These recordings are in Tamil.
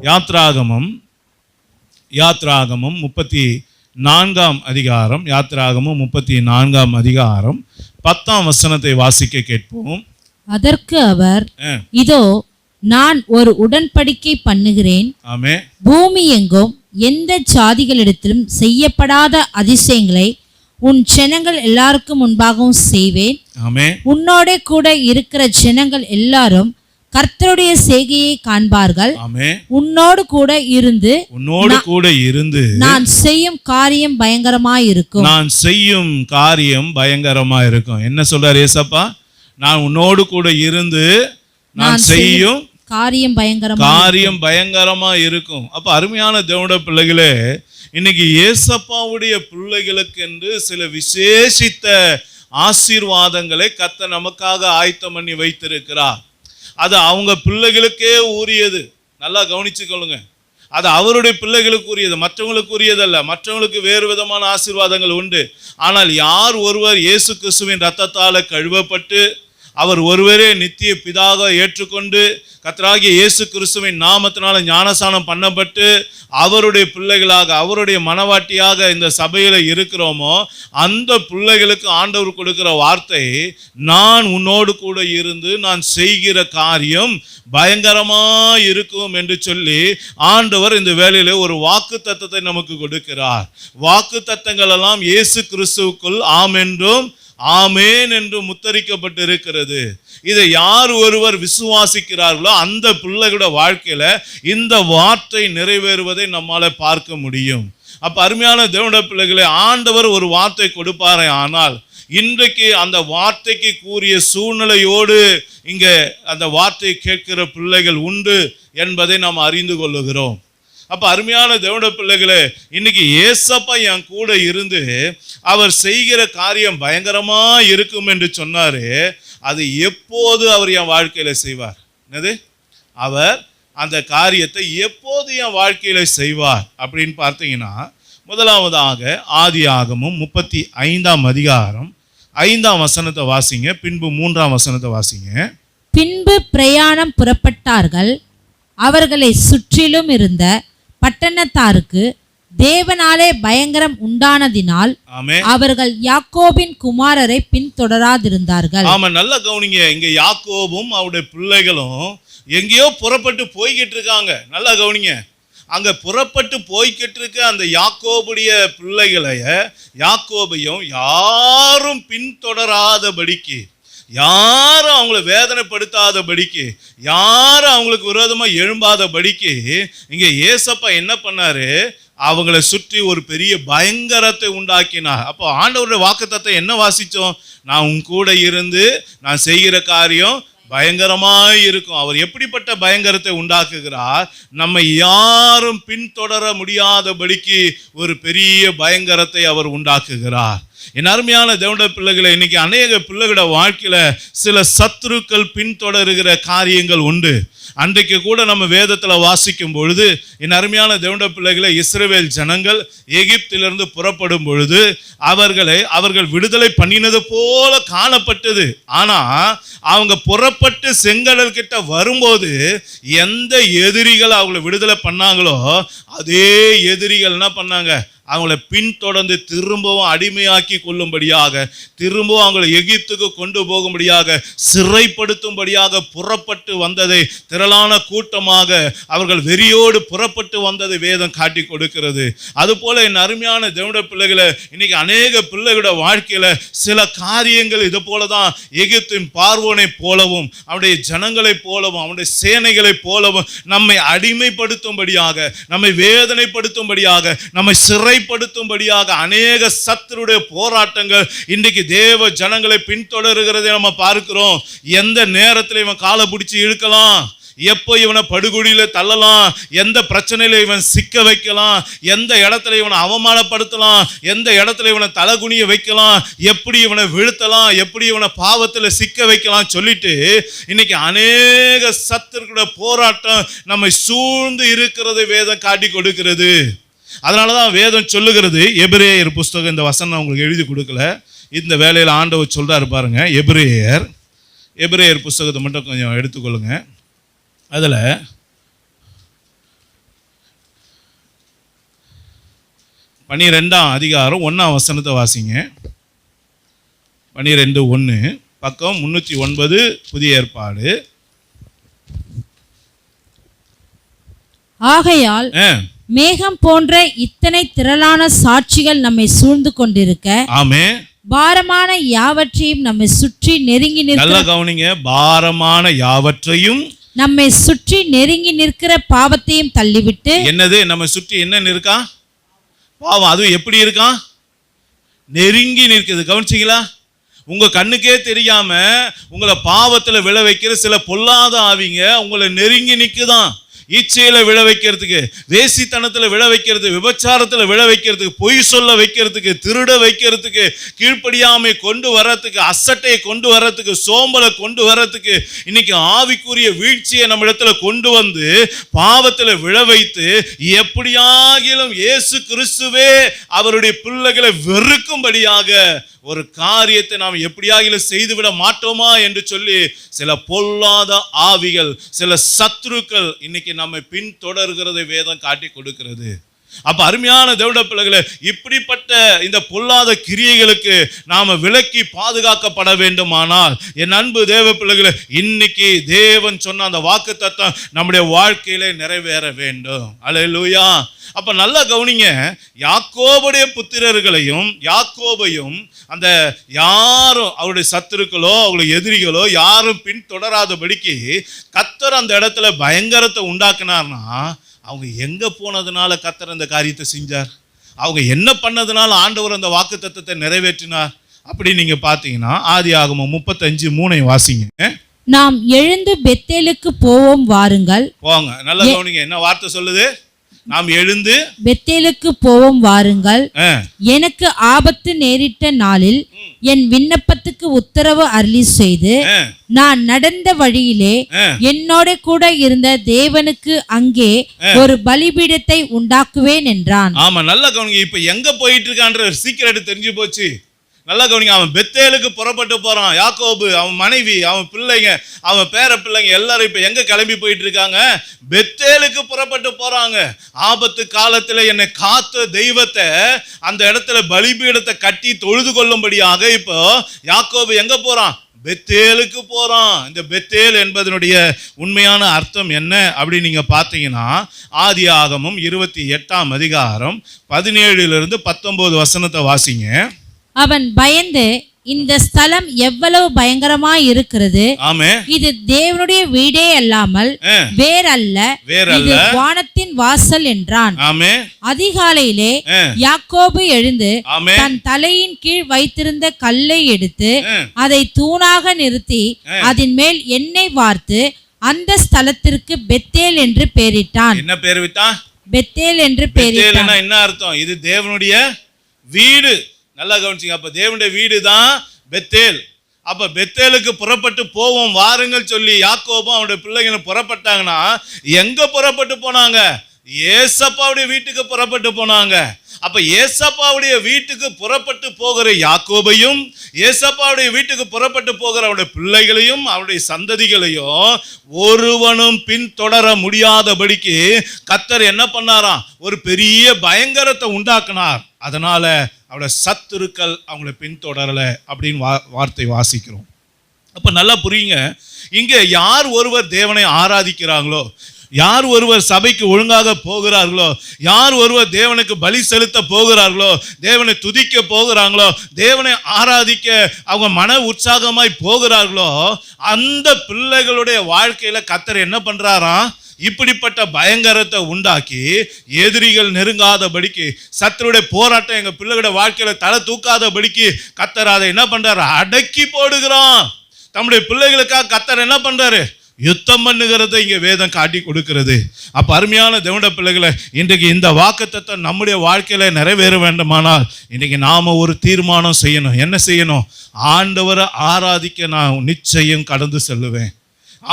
யாத்ராகமம் 34ஆம் அதிகாரம், யாத்ராகமம் 34ஆம் அதிகாரம் 10ஆம் வசனத்தை வாசிக்க கேட்போம். அதற்கு அவர், இதோ நான் ஒரு உடன்படிக்கை பண்ணுகிறேன். ஆமென். பூமி எங்கும் எந்த ஜாதிகளிடத்திலும் செய்யப்படாத அதிசயங்களை உன் ஜனங்கள் எல்லாருக்கும் முன்பாகவும் செய்வேன். ஆமென். உன்னோட கூட இருக்கிற ஜனங்கள் எல்லாரும் கர்த்தருடைய செய்கையை காண்பார்கள். ஆமென். உன்னோடு கூட இருந்து நான் செய்யும் காரியம் பயங்கரமாயிருக்கும். நான் செய்யும் காரியம் பயங்கரமாயிருக்கும். என்ன சொல்றார் ஏசப்பா? நான் உன்னோடு கூட இருந்து நான் செய்யும் காரியம் பயங்கரமா இருக்கும். அப்ப அருமையான தேவனுடைய பிள்ளைகளே, இன்னைக்கு ஏசப்பாவுடைய பிள்ளைகளுக்கு என்று சில விசேஷித்த ஆசீர்வாதங்களை கர்த்தர் நமக்காக ஆயத்தம் பண்ணி வைத்திருக்கிறார். அது அவங்க பிள்ளைகளுக்கே உரியது. நல்லா கவனிச்சுக்கொள்ளுங்க. அது அவருடைய பிள்ளைகளுக்கு உரியது, மற்றவங்களுக்கு உரியதல்ல. மற்றவங்களுக்கு வேறு விதமான ஆசீர்வாதங்கள் உண்டு. ஆனால் யார் ஒருவர் இயேசு கிறிஸ்துவின் இரத்தத்தால் கழுவப்பட்டு அவர் ஒருவரே நித்திய பிதாக ஏற்றுக்கொண்டு கர்த்தராகிய இயேசு கிறிஸ்துவின் நாமத்தினால ஞானஸ்நானம் பண்ணப்பட்டு அவருடைய பிள்ளைகளாக, அவருடைய மனவாட்டியாக இந்த சபையில் இருக்கிறோமோ, அந்த பிள்ளைகளுக்கு ஆண்டவர் கொடுக்கிற வார்த்தை, நான் உன்னோடு கூட இருந்து நான் செய்கிற காரியம் பயங்கரமா இருக்கும் என்று சொல்லி ஆண்டவர் இந்த வேளையிலே ஒரு வாக்கு தத்தத்தை நமக்கு கொடுக்கிறார். வாக்கு தத்தங்கள் எல்லாம் இயேசு கிறிஸ்துவுக்குள் ஆம் என்றும் ஆமேன் என்று முத்தரிக்கப்பட்டு இருக்கிறது. இதை யார் ஒருவர் விசுவாசிக்கிறார்களோ அந்த பிள்ளைகளோட வாழ்க்கையில இந்த வார்த்தை நிறைவேறுவதை நம்மால பார்க்க முடியும். அப்ப அருமையான தேவனுடைய பிள்ளைகளை, ஆண்டவர் ஒரு வார்த்தை கொடுப்பாரே, ஆனால் இன்றைக்கு அந்த வார்த்தைக்கு கூறிய சூழ்நிலையோடு இங்க அந்த வார்த்தை கேட்கிற பிள்ளைகள் உண்டு என்பதை நாம் அறிந்து கொள்ளுகிறோம். அப்ப அருமையான தேவனுடைய பிள்ளைகளே, இன்னைக்கு ஏசப்பா என் கூட இருந்து அவர் செய்கிற காரியம் பயங்கரமா இருக்கும் என்று சொன்னாரு. அது எப்போது அவர் என் வாழ்க்கையில செய்வார்? என்னது? அவர் அந்த காரியத்தை எப்போது என் வாழ்க்கையில செய்வார் அப்படின்னு பார்த்தீங்கன்னா, முதலாவதாக ஆதியாகமம் 35ஆம் அதிகாரம் 5ஆம் வசனத்தை வாசிங்க. பின்பு 3ஆம் வசனத்தை வாசிங்க. பின்பு பிரயாணம் புறப்பட்டார்கள். அவர்களை சுற்றிலும் இருந்த பட்டணத்தாருக்கு தேவனாலே பயங்கரம் உண்டானதினால் அவர்கள் யாக்கோபின் குமாரரை பின்தொடராதிருந்தார்கள். ஆமா, நல்லா கவனிங்க. இங்க யாக்கோபும் அவருடைய பிள்ளைகளும் எங்கேயோ புறப்பட்டு போய்கிட்டு இருக்காங்க. நல்லா கவனிங்க. அங்க புறப்பட்டு போய்கிட்டு இருக்க அந்த யாக்கோபுடைய பிள்ளைகளைய, யாக்கோபையும் யாரும் பின்தொடராதபடிக்கு, யாரும் அவங்கள வேதனைப்படுத்தாதபடிக்கு, யாரும் அவங்களுக்கு விரோதமாக எழும்பாதபடிக்கு இங்க ஏசப்பா என்ன பண்ணாரு? அவங்கள சுற்றி ஒரு பெரிய பயங்கரத்தை உண்டாக்கினார். அப்போ ஆண்டவருடைய வாக்குத்தத்தத்தை என்ன வாசிச்சோம்? நான் உன் கூட இருந்து நான் செய்கிற காரியம் பயங்கரமாய் இருக்கும். அவர் எப்படிப்பட்ட பயங்கரத்தை உண்டாக்குகிறார்? நம்ம யாரும் பின்தொடர முடியாதபடிக்கு ஒரு பெரிய பயங்கரத்தை அவர் உண்டாக்குகிறார். என் அருமையான தேவனுடைய பிள்ளைகளை, இன்னைக்கு அநேக பிள்ளைகளோட வாழ்க்கையில சில சத்துருக்கள் பின்தொடருகிற காரியங்கள் உண்டு. அன்றைக்கு கூட நம்ம வேதத்துல வாசிக்கும் பொழுது, என் அருமையான தேவனுடைய பிள்ளைகளை, இஸ்ரவேல் ஜனங்கள் எகிப்திலிருந்து புறப்படும் பொழுது அவர்கள் விடுதலை பண்ணினது போல காணப்பட்டது. ஆனா அவங்க புறப்பட்டு செங்கடல் கிட்ட வரும்போது எந்த எதிரிகள் அவங்களை விடுதலை பண்ணாங்களோ அதே எதிரிகள் என்ன பண்ணாங்க? அவங்கள பின்தொடர்ந்து திரும்பவும் அடிமையாக்கி கொள்ளும்படியாக, திரும்பவும் அவங்களை எகிப்துக்கு கொண்டு போகும்படியாக, சிறைப்படுத்தும்படியாக புறப்பட்டு வந்ததை, திரளான கூட்டமாக அவர்கள் வெறியோடு புறப்பட்டு வந்ததை வேதம் காட்டி கொடுக்கிறது. அதுபோல என் அருமையான தேவனுடைய பிள்ளைகளை, இன்னைக்கு அநேக பிள்ளைகளோட வாழ்க்கையில சில காரியங்கள் இது போலதான் எகிப்தின் பார்வோனை போலவும் அவனுடைய ஜனங்களை போலவும் அவனுடைய சேனைகளை போலவும் நம்மை அடிமைப்படுத்தும்படியாக, நம்மை வேதனைப்படுத்தும்படியாக, நம்மை சிறைப்படுத்தும்படியாக அநேக சத்துருடைய போராட்டங்கள் இன்றைக்கு தேவ ஜனங்களை பின்தொடருகிறதை நம்ம பார்க்கிறோம். எந்த நேரத்தில் இவன் காலை பிடிச்சி இழுக்கலாம், எப்போ இவனை படுகொடியில தள்ளலாம், எந்த பிரச்சனையில இவன் சிக்க வைக்கலாம், எந்த இடத்துல இவனை அவமானப்படுத்தலாம், எந்த இடத்துல இவனை தலகுனிய வைக்கலாம், எப்படி இவனை வீழ்த்தலாம், எப்படி இவனை பாவத்தில் சிக்க வைக்கலாம் சொல்லிட்டு இன்னைக்கு அநேக சத்துருடைய போராட்டம் நம்மை சூழ்ந்து இருக்கிறதை வேதம் காட்டி கொடுக்கிறது. அதனாலதான் வேதம் சொல்லுகிறது, எபிரேயர் புஸ்தகம், இந்த வசனம் உங்களுக்கு எழுதி கொடுக்கல, இந்த வேலையில் ஆண்டவர் சொல்றாரு பாருங்க. எபிரேயர் புஸ்தகத்தை மட்டும் கொஞ்சம் எடுத்துக்கொள்ளுங்க. அதில் 12ஆம் அதிகாரம் 1ஆம் வசனத்தை வாசிங்க. 12:1 பக்கம் 309 புதிய ஏற்பாடு. ஆகையால் மேகம் போன்ற இத்தனை திரளான சாட்சிகள் நம்மை சூழ்ந்து கொண்டிருக்க, ஆமென், பாரமான யாவற்றையும் நம்மை சுற்றி நெருங்கி நல்லா கவனிங்க, பாரமான யாவற்றையும் நம்மை சுற்றி நெருங்கி நிற்கிற பாவத்தையும் தள்ளிவிட்டு. என்னது நம்ம சுற்றி என்ன இருக்கா? பாவம். அது எப்படி இருக்கா? நெருங்கி நிற்குது. கவனிச்சிங்களா? உங்க கண்ணுக்கே தெரியாம உங்களை பாவத்துல விழ வைக்கிற சில பொல்லாத ஆவிங்க உங்களை நெருங்கி நிக்குதான். இச்சையில விழ வைக்கிறதுக்கு, வேசித்தனத்துல விழ வைக்கிறது, விபச்சாரத்துல விழ வைக்கிறதுக்கு, பொய் சொல்ல வைக்கிறதுக்கு, திருட வைக்கிறதுக்கு, கீழ்ப்படியாமை கொண்டு வர்றதுக்கு, அசட்டையை கொண்டு வர்றதுக்கு, சோம்பலை கொண்டு வர்றதுக்கு, இன்னைக்கு ஆவிக்குரிய வீழ்ச்சியை நம்ம இடத்துல கொண்டு வந்து பாவத்துல விழ வைத்து, எப்படியாகிலும் இயேசு கிறிஸ்துவே அவருடைய பிள்ளைகளை வெறுக்கும்படியாக ஒரு காரியத்தை நாம் எப்படியாகிலும் செய்துவிட மாட்டோமா என்று சொல்லி சில பொல்லாத ஆவிகள், சில சத்துருக்கள் இன்னைக்கு நம்மை பின்தொடர்கிறதை வேதம் காட்டி கொடுக்கிறது. அப்ப அருமையான தேவனுடைய பிள்ளைகளே, இப்படிப்பட்ட இந்த பொல்லாத கிரியைகளுக்கு நாம விலக்கி பாதுகாக்கப்பட வேண்டுமானால், என் அன்பு தேவ பிள்ளைகளே, இன்னைக்கு தேவன் சொன்ன அந்த வாக்குத்தத்தம் நம்முடைய வாழ்க்கையிலே நிறைவேற வேண்டும். அல்லேலூயா. அப்ப நல்லா கவனிங்க, யாக்கோபுடைய புத்திரர்களையும் யாக்கோபையும் அந்த யாரும் அவருடைய சத்துருக்களோ அவருடைய எதிரிகளோ யாரும் பின்தொடராதபடிக்கு கர்த்தர் அந்த இடத்துல பயங்கரத்தை உண்டாக்குனார்னா, அவங்க எங்க போனதுனால கர்த்தர் அந்த காரியத்தை செஞ்சார்? அவங்க என்ன பண்ணதுனால ஆண்டவர் அந்த வாக்குத்தத்தத்தை நிறைவேற்றினார்? அப்படி நீங்க பாத்தீங்கன்னா ஆதியாகமம் 35:3 வாசிங்க. நாம் எழுந்து பெத்தேலுக்கு போவோம் வாருங்கள். போங்க. நல்லா கவனிங்க, என்ன வார்த்தை சொல்லுது? நாம் எழுந்து பெத்தேலுக்கு போவோம் வாருங்கள். எனக்கு ஆபத்து நேரிட்ட நாளில் என் விண்ணப்பத்துக்கு உத்தரவு அருளி செய்து நான் நடந்த வழியிலே என்னோட கூட இருந்த தேவனுக்கு அங்கே ஒரு பலிபீடத்தை உண்டாக்குவேன் என்றான். ஆமா, நல்லா கவனிங்க. இப்ப எங்க போயிட்டு இருக்கான்ற சீக்கிரம் தெரிஞ்சு போச்சு. நல்லா கவனிங்க. அவன் பெத்தேலுக்கு புறப்பட்டு போறான். யாக்கோபு, அவன் மனைவி, அவன் பிள்ளைங்க, அவன் பேர பிள்ளைங்க எல்லாரும் இப்ப எங்க கிளம்பி போயிட்டு இருக்காங்க? பெத்தேலுக்கு புறப்பட்டு போறாங்க. ஆபத்து காலத்துல என்னை காத்த தெய்வத்தை அந்த இடத்துல பலிபீடத்தை கட்டி தொழுது கொள்ளும்படியாக இப்போ யாக்கோபு எங்க போறான்? பெத்தேலுக்கு போறான். இந்த பெத்தேல் என்பதனுடைய உண்மையான அர்த்தம் என்ன அப்படின்னு நீங்க பாத்தீங்கன்னா, ஆதியாகமம் 28ஆம் அதிகாரம் 17 19 வசனத்தை வாசிங்க. அவன் பயந்து, இந்த ஸ்தலம் எவ்வளவு பயங்கரமாய் இருக்கிறது, இது தேவனுடைய வீடே அல்லாமல் வேறல்ல, இது வானத்தின் வாசல் என்றான். அதிகாலையிலே யாக்கோபு எழுந்து தன் தலையின் கீழ் வைத்திருந்த கல்லை எடுத்து அதை தூணாக நிறுத்தி அதன் மேல் எண்ணெய் வார்த்து அந்த ஸ்தலத்திற்கு பெத்தேல் என்று பெயரிட்டான். என்ன பேர் விட்டான்? பெத்தேல் என்று பெயரிட்டான். என்ன அர்த்தம்? இது தேவனுடைய வீடு. நல்லா கவனிச்சிங்க. அப்ப தேவனுடைய வீடு தான் பெத்தேல். அப்ப பெத்தேலுக்கு புறப்பட்டு போவோம் வாருங்கள் சொல்லி யாக்கோபும் அவனுடைய பிள்ளைகளும் புறப்பட்டாங்கன்னா எங்க புறப்பட்டு போனாங்க? ஏசப்பாவுடைய வீட்டுக்கு புறப்பட்டு போனாங்க. அப்ப ஏசப்பாவுடைய வீட்டுக்கு புறப்பட்டு போகிற யாக்கோபையும் ஏசப்பாவுடைய வீட்டுக்கு புறப்பட்டு போகிற அவருடைய பிள்ளைகளையும் அவருடைய சந்ததிகளையும் ஒருவனும் பின்தொடர முடியாதபடிக்கு கர்த்தர் என்ன பண்ணாராம்? ஒரு பெரிய பயங்கரத்தை உண்டாக்குனார். அதனால அவருடைய சத்துருக்கள் அவங்களை பின்தொடரல அப்படின்னு வார்த்தை வாசிக்கிறோம். அப்ப நல்லா புரியுங்க. இங்க யார் ஒருவர் தேவனை ஆராதிக்கிறாங்களோ, யார் ஒருவர் சபைக்கு ஒழுங்காக போகிறார்களோ, யார் ஒருவர் தேவனுக்கு பலி செலுத்த போகிறார்களோ, தேவனை துதிக்க போகிறாங்களோ, தேவனை ஆராதிக்க அவங்க மன உற்சாகமாய் போகிறார்களோ, அந்த பிள்ளைகளுடைய வாழ்க்கையில கர்த்தர் என்ன பண்றாராம்? இப்படிப்பட்ட பயங்கரத்தை உண்டாக்கி எதிரிகள் நெருங்காதபடிக்கு, சத்துருடைய போராட்டம் எங்க பிள்ளைகளோட வாழ்க்கையில தலை தூக்காதபடிக்கு கர்த்தர் அதை என்ன பண்றாரு? அடக்கி போடுகிறான். தம்முடைய பிள்ளைகளுக்காக கர்த்தர் என்ன பண்றாரு? யுத்தம் பண்ணுகிறதை இங்க வேதம் காட்டி கொடுக்கிறது. அப்ப அருமையான தேவனுடைய பிள்ளைகளை, இன்றைக்கு இந்த வாக்குத்தத்தம் நம்முடைய வாழ்க்கையில நிறைவேற வேண்டுமானால் இன்றைக்கு நாம ஒரு தீர்மானம் செய்யணும். என்ன செய்யணும்? ஆண்டவரை ஆராதிக்க நான் நிச்சயம் கடந்து செல்லுவேன்.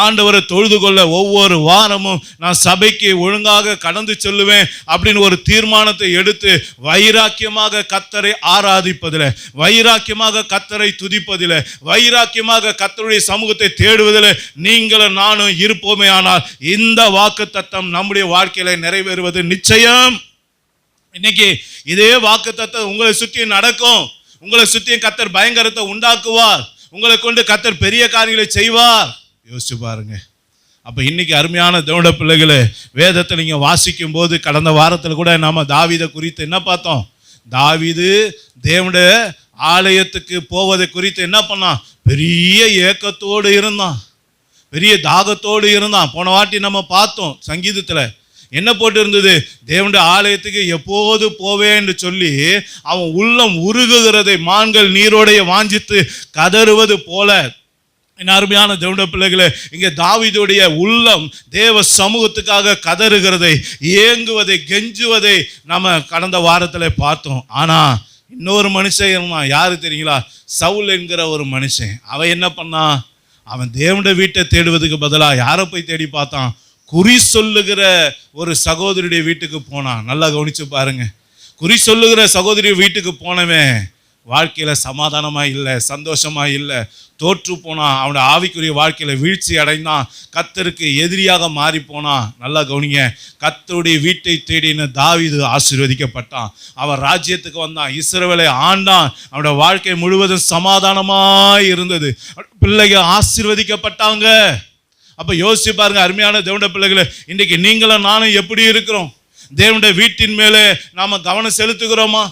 ஆண்டவரை தொழுது கொள்ள ஒவ்வொரு வாரமும் நான் சபைக்கு ஒழுங்காக கடந்து செல்லுவேன் அப்படின்னு ஒரு தீர்மானத்தை எடுத்து வைராக்கியமாக கர்த்தரை ஆராதிப்பதில், வைராக்கியமாக கர்த்தரை துதிப்பதில், வைராக்கியமாக கர்த்தருடைய சமூகத்தை தேடுவதில் நீங்களும் நானும் இருப்போமே ஆனால் இந்த வாக்குத்தத்தம் நம்முடைய வாழ்க்கையில நிறைவேறுவது நிச்சயம். இன்னைக்கு இதே வாக்குத்தத்தம் உங்களை சுற்றி நடக்கும். உங்களை சுற்றி கர்த்தர் பயங்கரத்தை உண்டாக்குவார். உங்களை கொண்டு கர்த்தர் பெரிய காரியங்களை செய்வார். யோசிச்சு பாருங்க. அப்ப இன்னைக்கு அருமையான தேவனுடைய பிள்ளைகளே, வேதத்தை நீங்க வாசிக்கும் போது கடந்த வாரத்தில் கூட நாம தாவீதை குறித்து என்ன பார்த்தோம்? தாவீது தேவனுடைய ஆலயத்துக்கு போவதை குறித்து என்ன பண்ணான்? பெரிய ஏக்கத்தோடு இருந்தான், பெரிய தாகத்தோடு இருந்தான். போன வாட்டி நம்ம பார்த்தோம் சங்கீதத்துல என்ன போட்டு இருந்தது? தேவனுடைய ஆலயத்துக்கு எப்போது போவேன்னு சொல்லி அவன் உள்ளம் உருகுகிறதை மான்கள் நீரோடைய வாஞ்சித்து கதறுவது போல. என் அருமையான தேவனுடைய பிள்ளைகளே, இங்கே தாவீதுடைய உள்ளம் தேவ சமூகத்துக்காக கதறுகிறதை, ஏங்குவதை, கெஞ்சுவதை நம்ம கடந்த வாரத்தில் பார்த்தோம். ஆனா இன்னொரு மனுஷன் இருந்தான். யாரு தெரியுங்களா? சவுல் என்கிற ஒரு மனுஷன். அவன் என்ன பண்ணான்? அவன் தேவனுடைய வீட்டை தேடுவதுக்கு பதிலாக யாரை போய் தேடி பார்த்தான்? குறி சொல்லுகிற ஒரு சகோதரியுடைய வீட்டுக்கு போனான். நல்லா கவனிச்சு பாருங்க. குறி சொல்லுகிற சகோதரி வீட்டுக்கு போனவன் வாழ்க்கையில சமாதானமா இல்லை, சந்தோஷமா இல்லை, தோற்று போனான். அவனோட ஆவிக்குரிய வாழ்க்கையில வீழ்ச்சி அடைந்தான், கர்த்தருக்கு எதிரியாக மாறி போனான். நல்லா கவனிங்க. கர்த்தருடைய வீட்டை தேடின தாவீது ஆசீர்வதிக்கப்பட்டான். அவன் ராஜ்யத்துக்கு வந்தான், இஸ்ரவேலை ஆண்டான். அவனோட வாழ்க்கை முழுவதும் சமாதானமாய் இருந்தது. பிள்ளைகள் ஆசீர்வதிக்கப்பட்டாங்க. அப்ப யோசிச்சு பாருங்க அருமையான தேவனுடைய பிள்ளைகளை, இன்றைக்கு நீங்களும் நானும் எப்படி இருக்கிறோம்? தேவனுடைய வீட்டின் மேலே நாம கவனம் செலுத்துகிறோமா?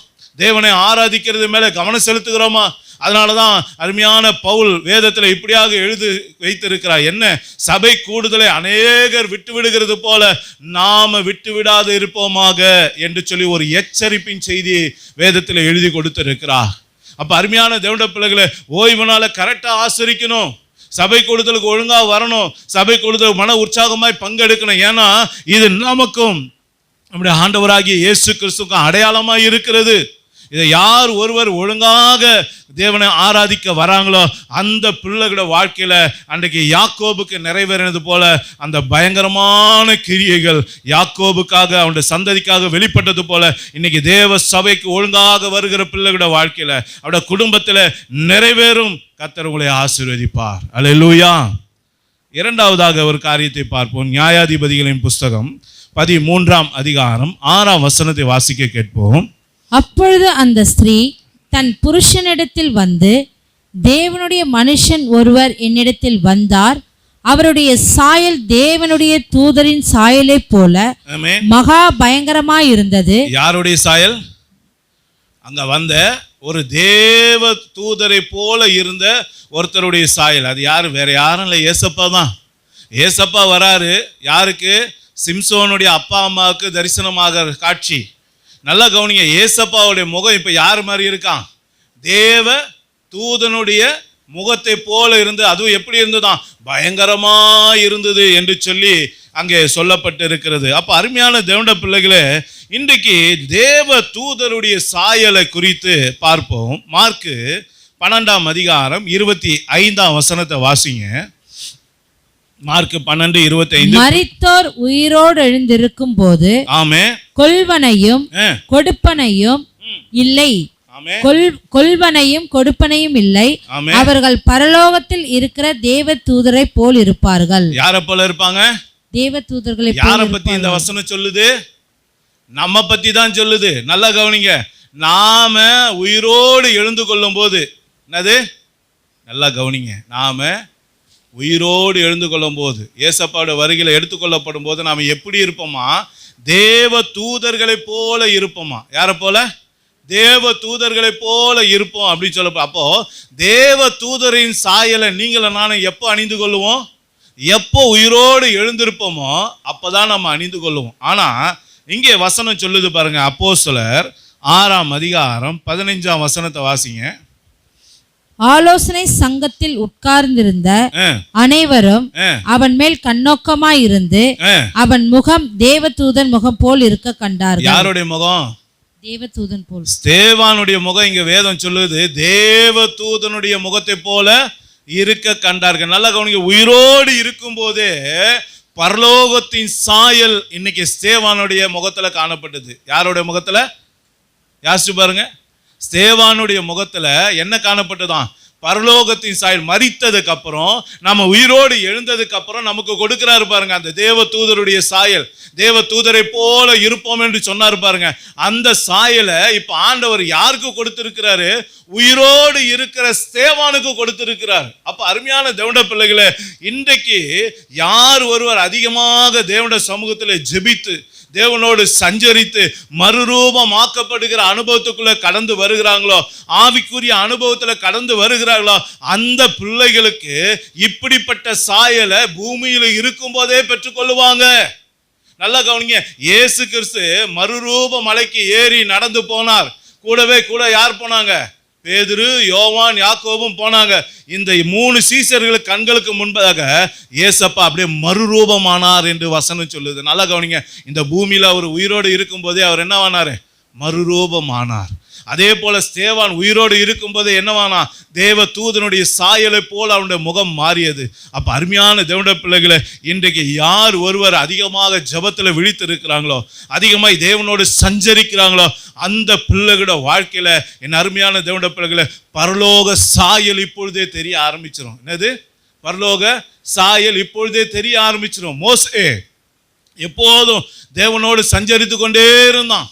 தேவனை ஆராதிக்கிறது மேலே கவனம் செலுத்துகிறோமா? அதனாலதான் அருமையான பவுல் வேதத்துல இப்படியாக எழுதி வைத்திருக்கிறார். என்ன? சபை கூடுதலை அநேகர் விட்டு விடுகிறது போல நாம விட்டு விடாது இருப்போமாக என்று சொல்லி ஒரு எச்சரிப்பின் செய்தி வேதத்துல எழுதி கொடுத்திருக்கிறார். அப்ப அருமையான தேவனுடைய பிள்ளைகளை, ஓய்வு நாளை கரெக்டா ஆசரிக்கணும், சபை கூடுதலுக்கு ஒழுங்கா வரணும், சபை கூடுதல் மன உற்சாகமாய் பங்கெடுக்கணும். ஏன்னா இது நமக்கும் நம்முடைய ஆண்டவராகிய இயேசு கிறிஸ்துவுக்கும் அடையாளமாய் இருக்கிறது. இதை யார் ஒருவர் ஒழுங்காக தேவனை ஆராதிக்க வராங்களோ அந்த பிள்ளைகளோட வாழ்க்கையில அன்றைக்கு யாக்கோபுக்கு நிறைவேறினது போல அந்த பயங்கரமான கிரியைகள் யாக்கோபுக்காக அவனுடைய சந்ததிக்காக வெளிப்பட்டது போல இன்னைக்கு தேவ சபைக்கு ஒழுங்காக வருகிற பிள்ளைகளோட வாழ்க்கையில அவருடைய குடும்பத்துல நிறைவேறும். கர்த்தர் உங்களை ஆசீர்வதிப்பார். அல்லேலூயா. இரண்டாவதாக ஒரு காரியத்தை பார்ப்போம். நியாயாதிபதிகளின் புஸ்தகம் 13ஆம் அதிகாரம் 6ஆம் வசனத்தை வாசிக்க கேட்போம். அப்பொழுது அந்த ஸ்திரீ தன் புருஷனிடத்தில் வந்து, தேவனுடைய மனுஷன் ஒருவர் என்னிடத்தில் வந்தார், அவருடைய சாயல் தேவனுடைய தூதரின் சாயலை போல மகா பயங்கரமாய் இருந்தது. யாருடைய சாயல்? அங்க வந்த ஒரு தேவ தூதரை போல இருந்த ஒருத்தருடைய சாயல். அது யாரு? வேற யாரும் இல்லை, ஏசப்பா தான். ஏசப்பா வராரு. யாருக்கு? சிம்சோனுடைய அப்பா அம்மாவுக்கு தரிசனமாக காட்சி. நல்லா கவனிங்க. ஏசப்பாவுடைய முகம் இப்ப யார் மாதிரி இருக்கான்? தேவ தூதனுடைய முகத்தை போல இருந்து, அதுவும் எப்படி இருந்ததுதான்? பயங்கரமா இருந்தது என்று சொல்லி அங்கே சொல்லப்பட்டு இருக்கிறது. அப்ப அருமையான தேவனுடைய பிள்ளைகளே, இன்றைக்கு தேவ தூதருடைய சாயலை குறித்து பார்ப்போம். மார்க்கு 12ஆம் அதிகாரம் 25ஆம் வசனத்தை வாசிங்க. மார்க் 12:25. மரித்தோர் உயிரோடு எழுந்திருக்கும் போது கொல்வனையும் கொடுப்பனையும் இல்லை, கொல்வனையும் கொடுப்பனையும் இல்லை, அவர்கள் பரலோகத்தில் இருக்கிற தேவ தூதரை போல் இருப்பார்கள். யாரை போல இருப்பாங்க? தேவ தூதர்களை. யாரை பத்தி இந்த வசனம் சொல்லுது? நம்ம பத்தி தான் சொல்லுது. நல்லா கவனிங்க. நாம உயிரோடு எழுந்து கொள்ளும் போது என்னது? நல்லா கவனிங்க. நாம உயிரோடு எழுந்து கொள்ளும் போது, ஏசப்பாவோட வருகையில் எடுத்துக்கொள்ளப்படும் போது நாம எப்படி இருப்போமா? தேவ தூதர்களை போல இருப்போமா? யாரை போல? தேவ தூதர்களை போல இருப்போம் அப்படின்னு சொல்ல. அப்போ தேவ தூதரின் சாயலை நீங்களும் நானும் எப்போ அணிந்து கொள்ளுவோம்? எப்போ உயிரோடு எழுந்திருப்போமோ அப்பதான் நம்ம அணிந்து கொள்ளுவோம். ஆனா இங்கே வசனம் சொல்லுது பாருங்க. அப்போஸ்தலர் 6ஆம் அதிகாரம் 15ஆம் வசனத்தை வாசிங்க. ஆலோசனை சங்கத்தில் உட்கார்ந்திருந்த அனைவரும் அவன் மேல் கண்ணோக்கமாய் இருந்து அவன் முகம் தேவதூதன் முகம் போல் இருக்க கண்டார்கள். யாருடைய முகம்? தேவதூதன் போல். ஸ்தேவானுடைய முகம் இங்க வேதம் சொல்லுது தேவதூதனுடைய முகத்தை போல இருக்க கண்டார்கள். நல்லா கவனிங்க. உயிரோடு இருக்கும் போதே பரலோகத்தின் சாயல் இன்னைக்கு ஸ்தேவானுடைய முகத்துல காணப்பட்டது. யாருடைய முகத்துல? யாசிச்சு பாருங்க. ஸ்தேவானுடைய முகத்துல என்ன காணப்பட்டதான்? பரலோகத்தின் சாயல் மரித்ததுக்கு அப்புறம் நம்ம உயிரோடு எழுந்ததுக்கு அப்புறம் நமக்கு கொடுக்கிறாரு பாருங்க அந்த தேவ தூதருடைய சாயல். தேவ தூதரை போல இருப்போம் என்று சொன்னார் பாருங்க. அந்த சாயலை இப்ப ஆண்டவர் யாருக்கு கொடுத்திருக்கிறாரு? உயிரோடு இருக்கிற ஸ்தேவானுக்கு கொடுத்திருக்கிறார். அப்ப அருமையான தேவனுடைய பிள்ளைகளே, இன்றைக்கு யார் ஒருவர் அதிகமாக தேவனுடைய சமூகத்தில் ஜெபித்து தேவனோடு சஞ்சரித்து மறுரூபமாக்கப்படுகிற அனுபவத்துக்குள்ள கடந்து வருகிறாங்களோ, ஆவிக்குரிய அனுபவத்துல கடந்து வருகிறார்களோ, அந்த பிள்ளைகளுக்கு இப்படிப்பட்ட சாயலை பூமியில இருக்கும் போதே பெற்றுக்கொள்ளுவாங்க. நல்லா கவனிங்க. இயேசு கிறிஸ்து மறுரூப மலைக்கு ஏறி நடந்து போனார். கூடவே கூட யார் போனாங்க? பேதுரு, யோவான், யாக்கோபும் போனாங்க. இந்த 3 சீசர்களுக்கு கண்களுக்கு முன்பதாக ஏசப்பா அப்படியே மறுரூபமானார் என்று வசனம் சொல்லுது. நல்லா கவனிங்க. இந்த பூமியில அவர் உயிரோடு இருக்கும் போதே அவர் என்னவானாரு? மறுரூபமானார். அதே போல ஸ்தேவான் உயிரோடு இருக்கும் போது என்னவானா? தேவ தூதனுடைய சாயலை போல அவனுடைய முகம் மாறியது. அப்ப அருமையான தேவனுடைய பிள்ளைகளை, இன்றைக்கு யார் ஒருவர் அதிகமாக ஜெபத்துல விழித்து இருக்கிறாங்களோ, அதிகமாய் தேவனோடு சஞ்சரிக்கிறாங்களோ, அந்த பிள்ளைகளோட வாழ்க்கையில என் அருமையான தேவனுடைய பிள்ளைகளை பரலோக சாயல் இப்பொழுதே தெரிய ஆரம்பிச்சிடும். என்னது? பரலோக சாயல் இப்பொழுதே தெரிய ஆரம்பிச்சிடும். மோசே எப்போதும் தேவனோடு சஞ்சரித்து கொண்டே இருந்தான்.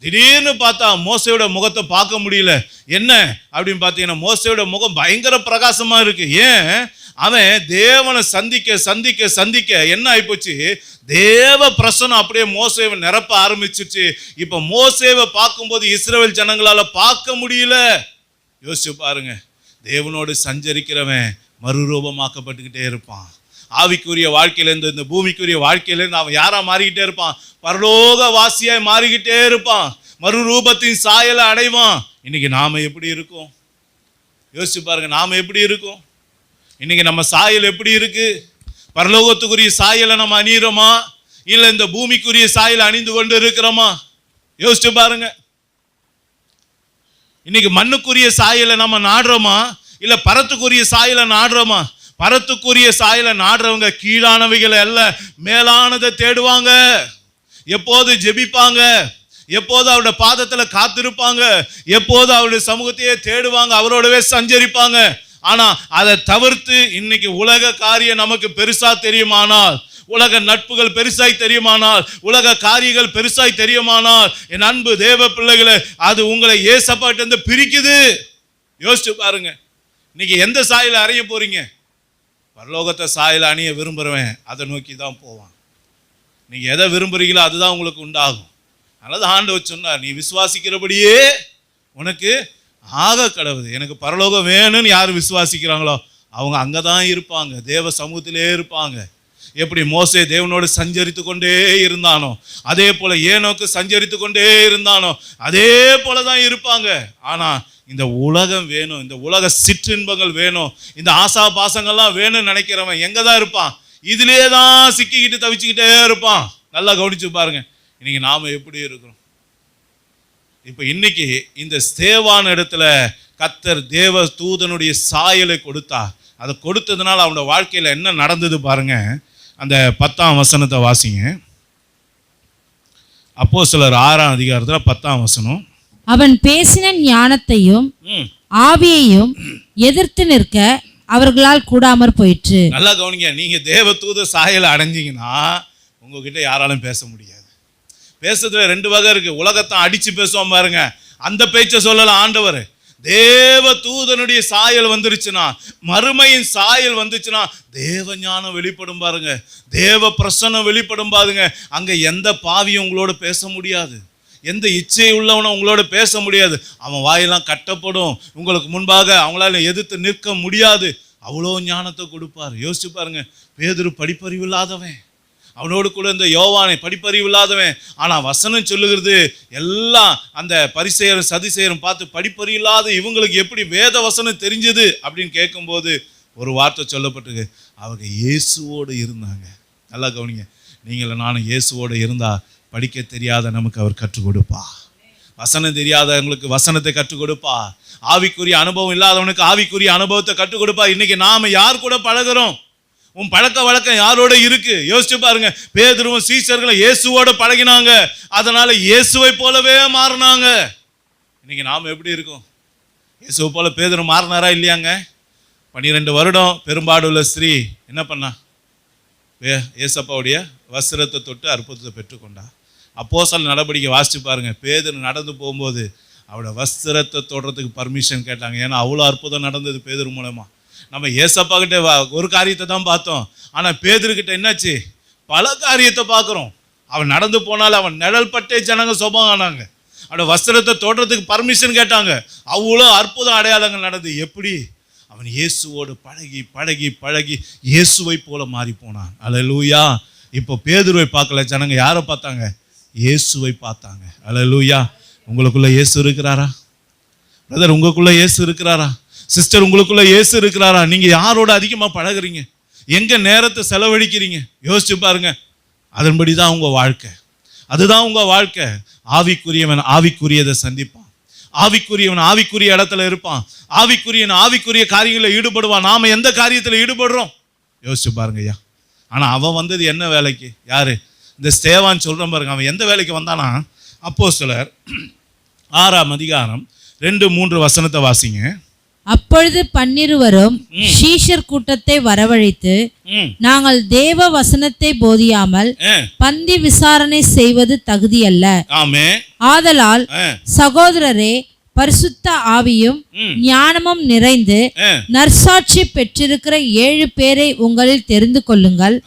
திடீர்னு பார்த்தா மோசையோட முகத்தை பார்க்க முடியல. என்ன அப்படின்னு பார்த்தீங்கன்னா, மோசையோட முகம் பயங்கர பிரகாசமா இருக்கு. ஏன்? அவன் தேவனை சந்திக்க சந்திக்க சந்திக்க என்ன ஆயிப்போச்சு? தேவ பிரசனம் அப்படியே மோசேவை நிரப்ப ஆரம்பிச்சிருச்சு. இப்ப மோசேவை பார்க்கும்போது இஸ்ரவேல் ஜனங்களால பார்க்க முடியல. யோசிச்சு பாருங்க. தேவனோடு சஞ்சரிக்கிறவன் மறுரூபமாக்கப்பட்டுக்கிட்டே இருப்பான். ஆவிக்குரிய வாழ்க்கையிலேருந்து இந்த பூமிக்குரிய வாழ்க்கையிலேருந்து அவன் யாரா மாறிக்கிட்டே இருப்பான்? பரலோக வாசியாய் மாறிக்கிட்டே இருப்பான். மறுரூபத்தின் சாயலை அடைவான். இன்னைக்கு நாம எப்படி இருக்கோம்? யோசிச்சு பாருங்க. நாம எப்படி இருக்கோம்? இன்னைக்கு நம்ம சாயல் எப்படி இருக்கு? பரலோகத்துக்குரிய சாயலை நம்ம அணியிறோமா, இல்ல இந்த பூமிக்குரிய சாயலை அணிந்து கொண்டு இருக்கிறோமா? யோசிச்சு பாருங்க. இன்னைக்கு மண்ணுக்குரிய சாயலை நம்ம நாடுறோமா, இல்ல பரத்துக்குரிய சாயலை நாடுறோமா? பரத்துக்குரிய சாயலை நாடுறவங்க கீழானவைகளை அல்ல, மேலானதை தேடுவாங்க. எப்போது ஜெபிப்பாங்க, எப்போது அவருடைய பாதத்துல காத்திருப்பாங்க, எப்போது அவருடைய சமூகத்தையே தேடுவாங்க, அவரோடவே சஞ்சரிப்பாங்க. ஆனா அதை தவிர்த்து இன்னைக்கு உலக காரியம் நமக்கு பெருசா தெரியுமானால், உலக நட்புகள் பெருசாய் தெரியுமானால், உலக காரியங்கள் பெருசாய் தெரியுமானால், என் அன்பு தேவ பிள்ளைகளை, அது உங்களை ஏசப்பாட்ட இருந்து பிரிக்குது. யோசிச்சு பாருங்க. இன்னைக்கு எந்த சாயலை அறைய போறீங்க? பரலோகத்தை சாயலை அணிய விரும்புறவன் அதை நோக்கி தான் போவான். நீங்க எதை விரும்புறீங்களோ அதுதான் உங்களுக்கு உண்டாகும். அதனால ஆண்டவர் சொன்னார், நீ விசுவாசிக்கிறபடியே உனக்கு ஆக கடவுது. எனக்கு பரலோகம் வேணும்னு யார் விசுவாசிக்கிறாங்களோ அவங்க அங்கதான் இருப்பாங்க, தேவ சமூகத்திலே இருப்பாங்க. எப்படி மோசே தேவனோடு சஞ்சரித்து கொண்டே இருந்தானோ, அதே போல ஏனோக்கு சஞ்சரித்து கொண்டே இருந்தானோ, அதே போலதான் இருப்பாங்க. ஆனா இந்த உலகம் வேணும், இந்த உலக சிற்றின்பங்கள் வேணும், இந்த ஆசா பாசங்கள்லாம் வேணும்னு நினைக்கிறவன் எங்கதான் இருப்பான்? இதுலயே தான் சிக்கிக்கிட்டு தவிச்சுக்கிட்டே இருப்பான். நல்லா கவனிச்சு பாருங்க. இன்னைக்கு நாம எப்படி இருக்கிறோம்? இப்ப இன்னைக்கு இந்த ஸ்தேவான் இடத்துல கர்த்தர் தேவ தூதனுடைய சாயலை கொடுத்தா. அதை கொடுத்ததுனால அவனோட வாழ்க்கையில என்ன நடந்தது பாருங்க. அந்த 10ஆம் வசனத்தை வாசிங்க. அப்போஸ்தலர் 6ஆம் அதிகாரத்துல 10ஆம் வசனம். அவன் பேசின ஞானத்தையும் ஆவியையும் எதிர்த்து நிற்க அவர்களால் கூடாமற் போயிற்று. நல்லா கவனிங்க. நீங்க தேவ தூத சாயலை அடைஞ்சிங்கன்னா உங்ககிட்ட யாராலும் பேச முடியாது. பேசுறதுல 2 வகை இருக்கு. உலகத்தை அடிச்சு பேசுவோம் பாருங்க, அந்த பேச்சை சொல்லல ஆண்டவர். தேவ தூதனுடைய சாயல் வந்துருச்சுன்னா, மறுமையின் சாயல் வந்துச்சுன்னா தேவ ஞானம் வெளிப்படும் பாருங்க, தேவ பிரசன்னம் வெளிப்படும் பாருங்க. அங்க எந்த பாவியும் உங்களோட பேச முடியாது, எந்த இச்சை உள்ளவனும் உங்களோட பேச முடியாது. அவன் வாயெல்லாம் கட்டப்படும், உங்களுக்கு முன்பாக அவங்களால எதிர்த்து நிற்க முடியாது. அவ்வளோ ஞானத்தை கொடுப்பார். யோசிச்சு பாருங்க. பேதுரு படிப்பறிவு இல்லாதவன், அவனோடு கூட இந்த யோவானை படிப்பறிவு இல்லாதவன். ஆனா வசனம் சொல்லுகிறது, எல்லாம் அந்த பரிசேயரும் சதிசேயரும் பார்த்து படிப்பறிவு இல்லாத இவங்களுக்கு எப்படி வேத வசனம் தெரிஞ்சது அப்படின்னு கேட்கும்போது ஒரு வார்த்தை சொல்லப்பட்டிருக்கு, அவங்க இயேசுவோடு இருந்தாங்க. நல்லா கவனிங்க. நீங்களும் நானும் இயேசுவோடு இருந்தா படிக்க தெரியாத நமக்கு அவர் கற்றுக் கொடுப்பா, வசனம் தெரியாதவங்களுக்கு வசனத்தை கற்றுக் கொடுப்பா, ஆவிக்குரிய அனுபவம் இல்லாதவனுக்கு ஆவிக்குரிய அனுபவத்தை கற்றுக் கொடுப்பா. இன்னைக்கு நாம யார் கூட பழகிறோம்? உன் பழக்க வழக்கம் யாரோட இருக்கு? யோசிச்சு பாருங்க. பேதுருவும் சீசர்களும் இயேசுவோட பழகினாங்க, அதனால இயேசுவை போலவே மாறினாங்க. இன்னைக்கு நாம எப்படி இருக்கோம்? இயேசுவை போல பேதுரு மாறினாரா இல்லையாங்க? 12 வருடம் பெரும்பாடுள்ள ஸ்திரீ என்ன பண்ணா? ஏசப்பாவுடைய வஸ்திரத்தை தொட்டு அற்புதத்தை பெற்றுக்கொண்டா. அப்போஸ்தலர் நடவடிக்கை வாசிச்சு பாருங்க. பேதுரு நடந்து போகும்போது அவளோட வஸ்திரத்தை தொடுறதுக்கு பர்மிஷன் கேட்டாங்க. ஏன்னா அவ்வளோ அற்புதம் நடந்தது பேதுரு மூலமா. நம்ம ஏசப்பா கிட்ட ஒரு காரியத்தை தான் பார்த்தோம், ஆனால் பேதுருக்கிட்ட என்னாச்சு? பல காரியத்தை பார்க்குறோம். அவன் நடந்து போனாலும் அவன் நிழல் பட்டே ஜனங்க சுபம் ஆனாங்க. அவனோட வஸ்திரத்தை தொடுறதுக்கு பர்மிஷன் கேட்டாங்க. அவ்வளோ அற்புதம் அடையாளங்கள் நடந்தது. எப்படி? அவன் இயேசுவோடு பழகி பழகி பழகி இயேசுவை போல மாறி போனான். அல்லேலூயா. இப்போ பேதுருவை பார்க்கல ஜனங்க, யாரை பார்த்தாங்க? இயேசுவை பார்த்தாங்க. அல்லேலூயா. உங்களுக்குள்ள இயேசு இருக்கிறாரா பிரதர்? உங்களுக்குள்ள இயேசு இருக்கிறாரா சிஸ்டர்? உங்களுக்குள்ள இயேசு இருக்கிறாரா? நீங்க யாரோட அதிகமா பழகுறீங்க? எங்க நேரத்தை செலவழிக்கிறீங்க? யோசிச்சு பாருங்க. அதன்படி தான் உங்க வாழ்க்கை. அதுதான் உங்க வாழ்க்கை. ஆவிக்குரியவன் ஆவிக்குரியதை சந்திப்பான். ஆவிக்குரியவன் ஆவிக்குரிய இடத்துல இருப்பான். ஆவிக்குரியவன் ஆவிக்குரிய காரியங்களில் ஈடுபடுவான். நாம எந்த காரியத்தில் ஈடுபடுறோம்? யோசிச்சு பாருங்க ஐயா. ஆனா அவன் வந்தது என்ன வேலைக்கு? யாரு? இந்த ஸ்தேவான் சொல்றேன் பாருங்க. அவன் எந்த வேலைக்கு வந்தானா? அப்போஸ்தலர் 6ஆம் அதிகாரம் 2-3 வசனத்தை வாசிங்க. அப்பொழுது 12 சீஷர் கூட்டத்தை வரவழைத்து, நாங்கள் தேவ வசனத்தை போதியாமல் பந்தி விசாரணை செய்வது தகுதியல்ல. ஆதலால் சகோதரரே, பரிசுத்த ஆவியும் ஞானமும் நிறைந்து நற்சாட்சி பெற்றிருக்கிற 7 பேரை உங்களில் தெரிந்து கொள்ளுங்கள்.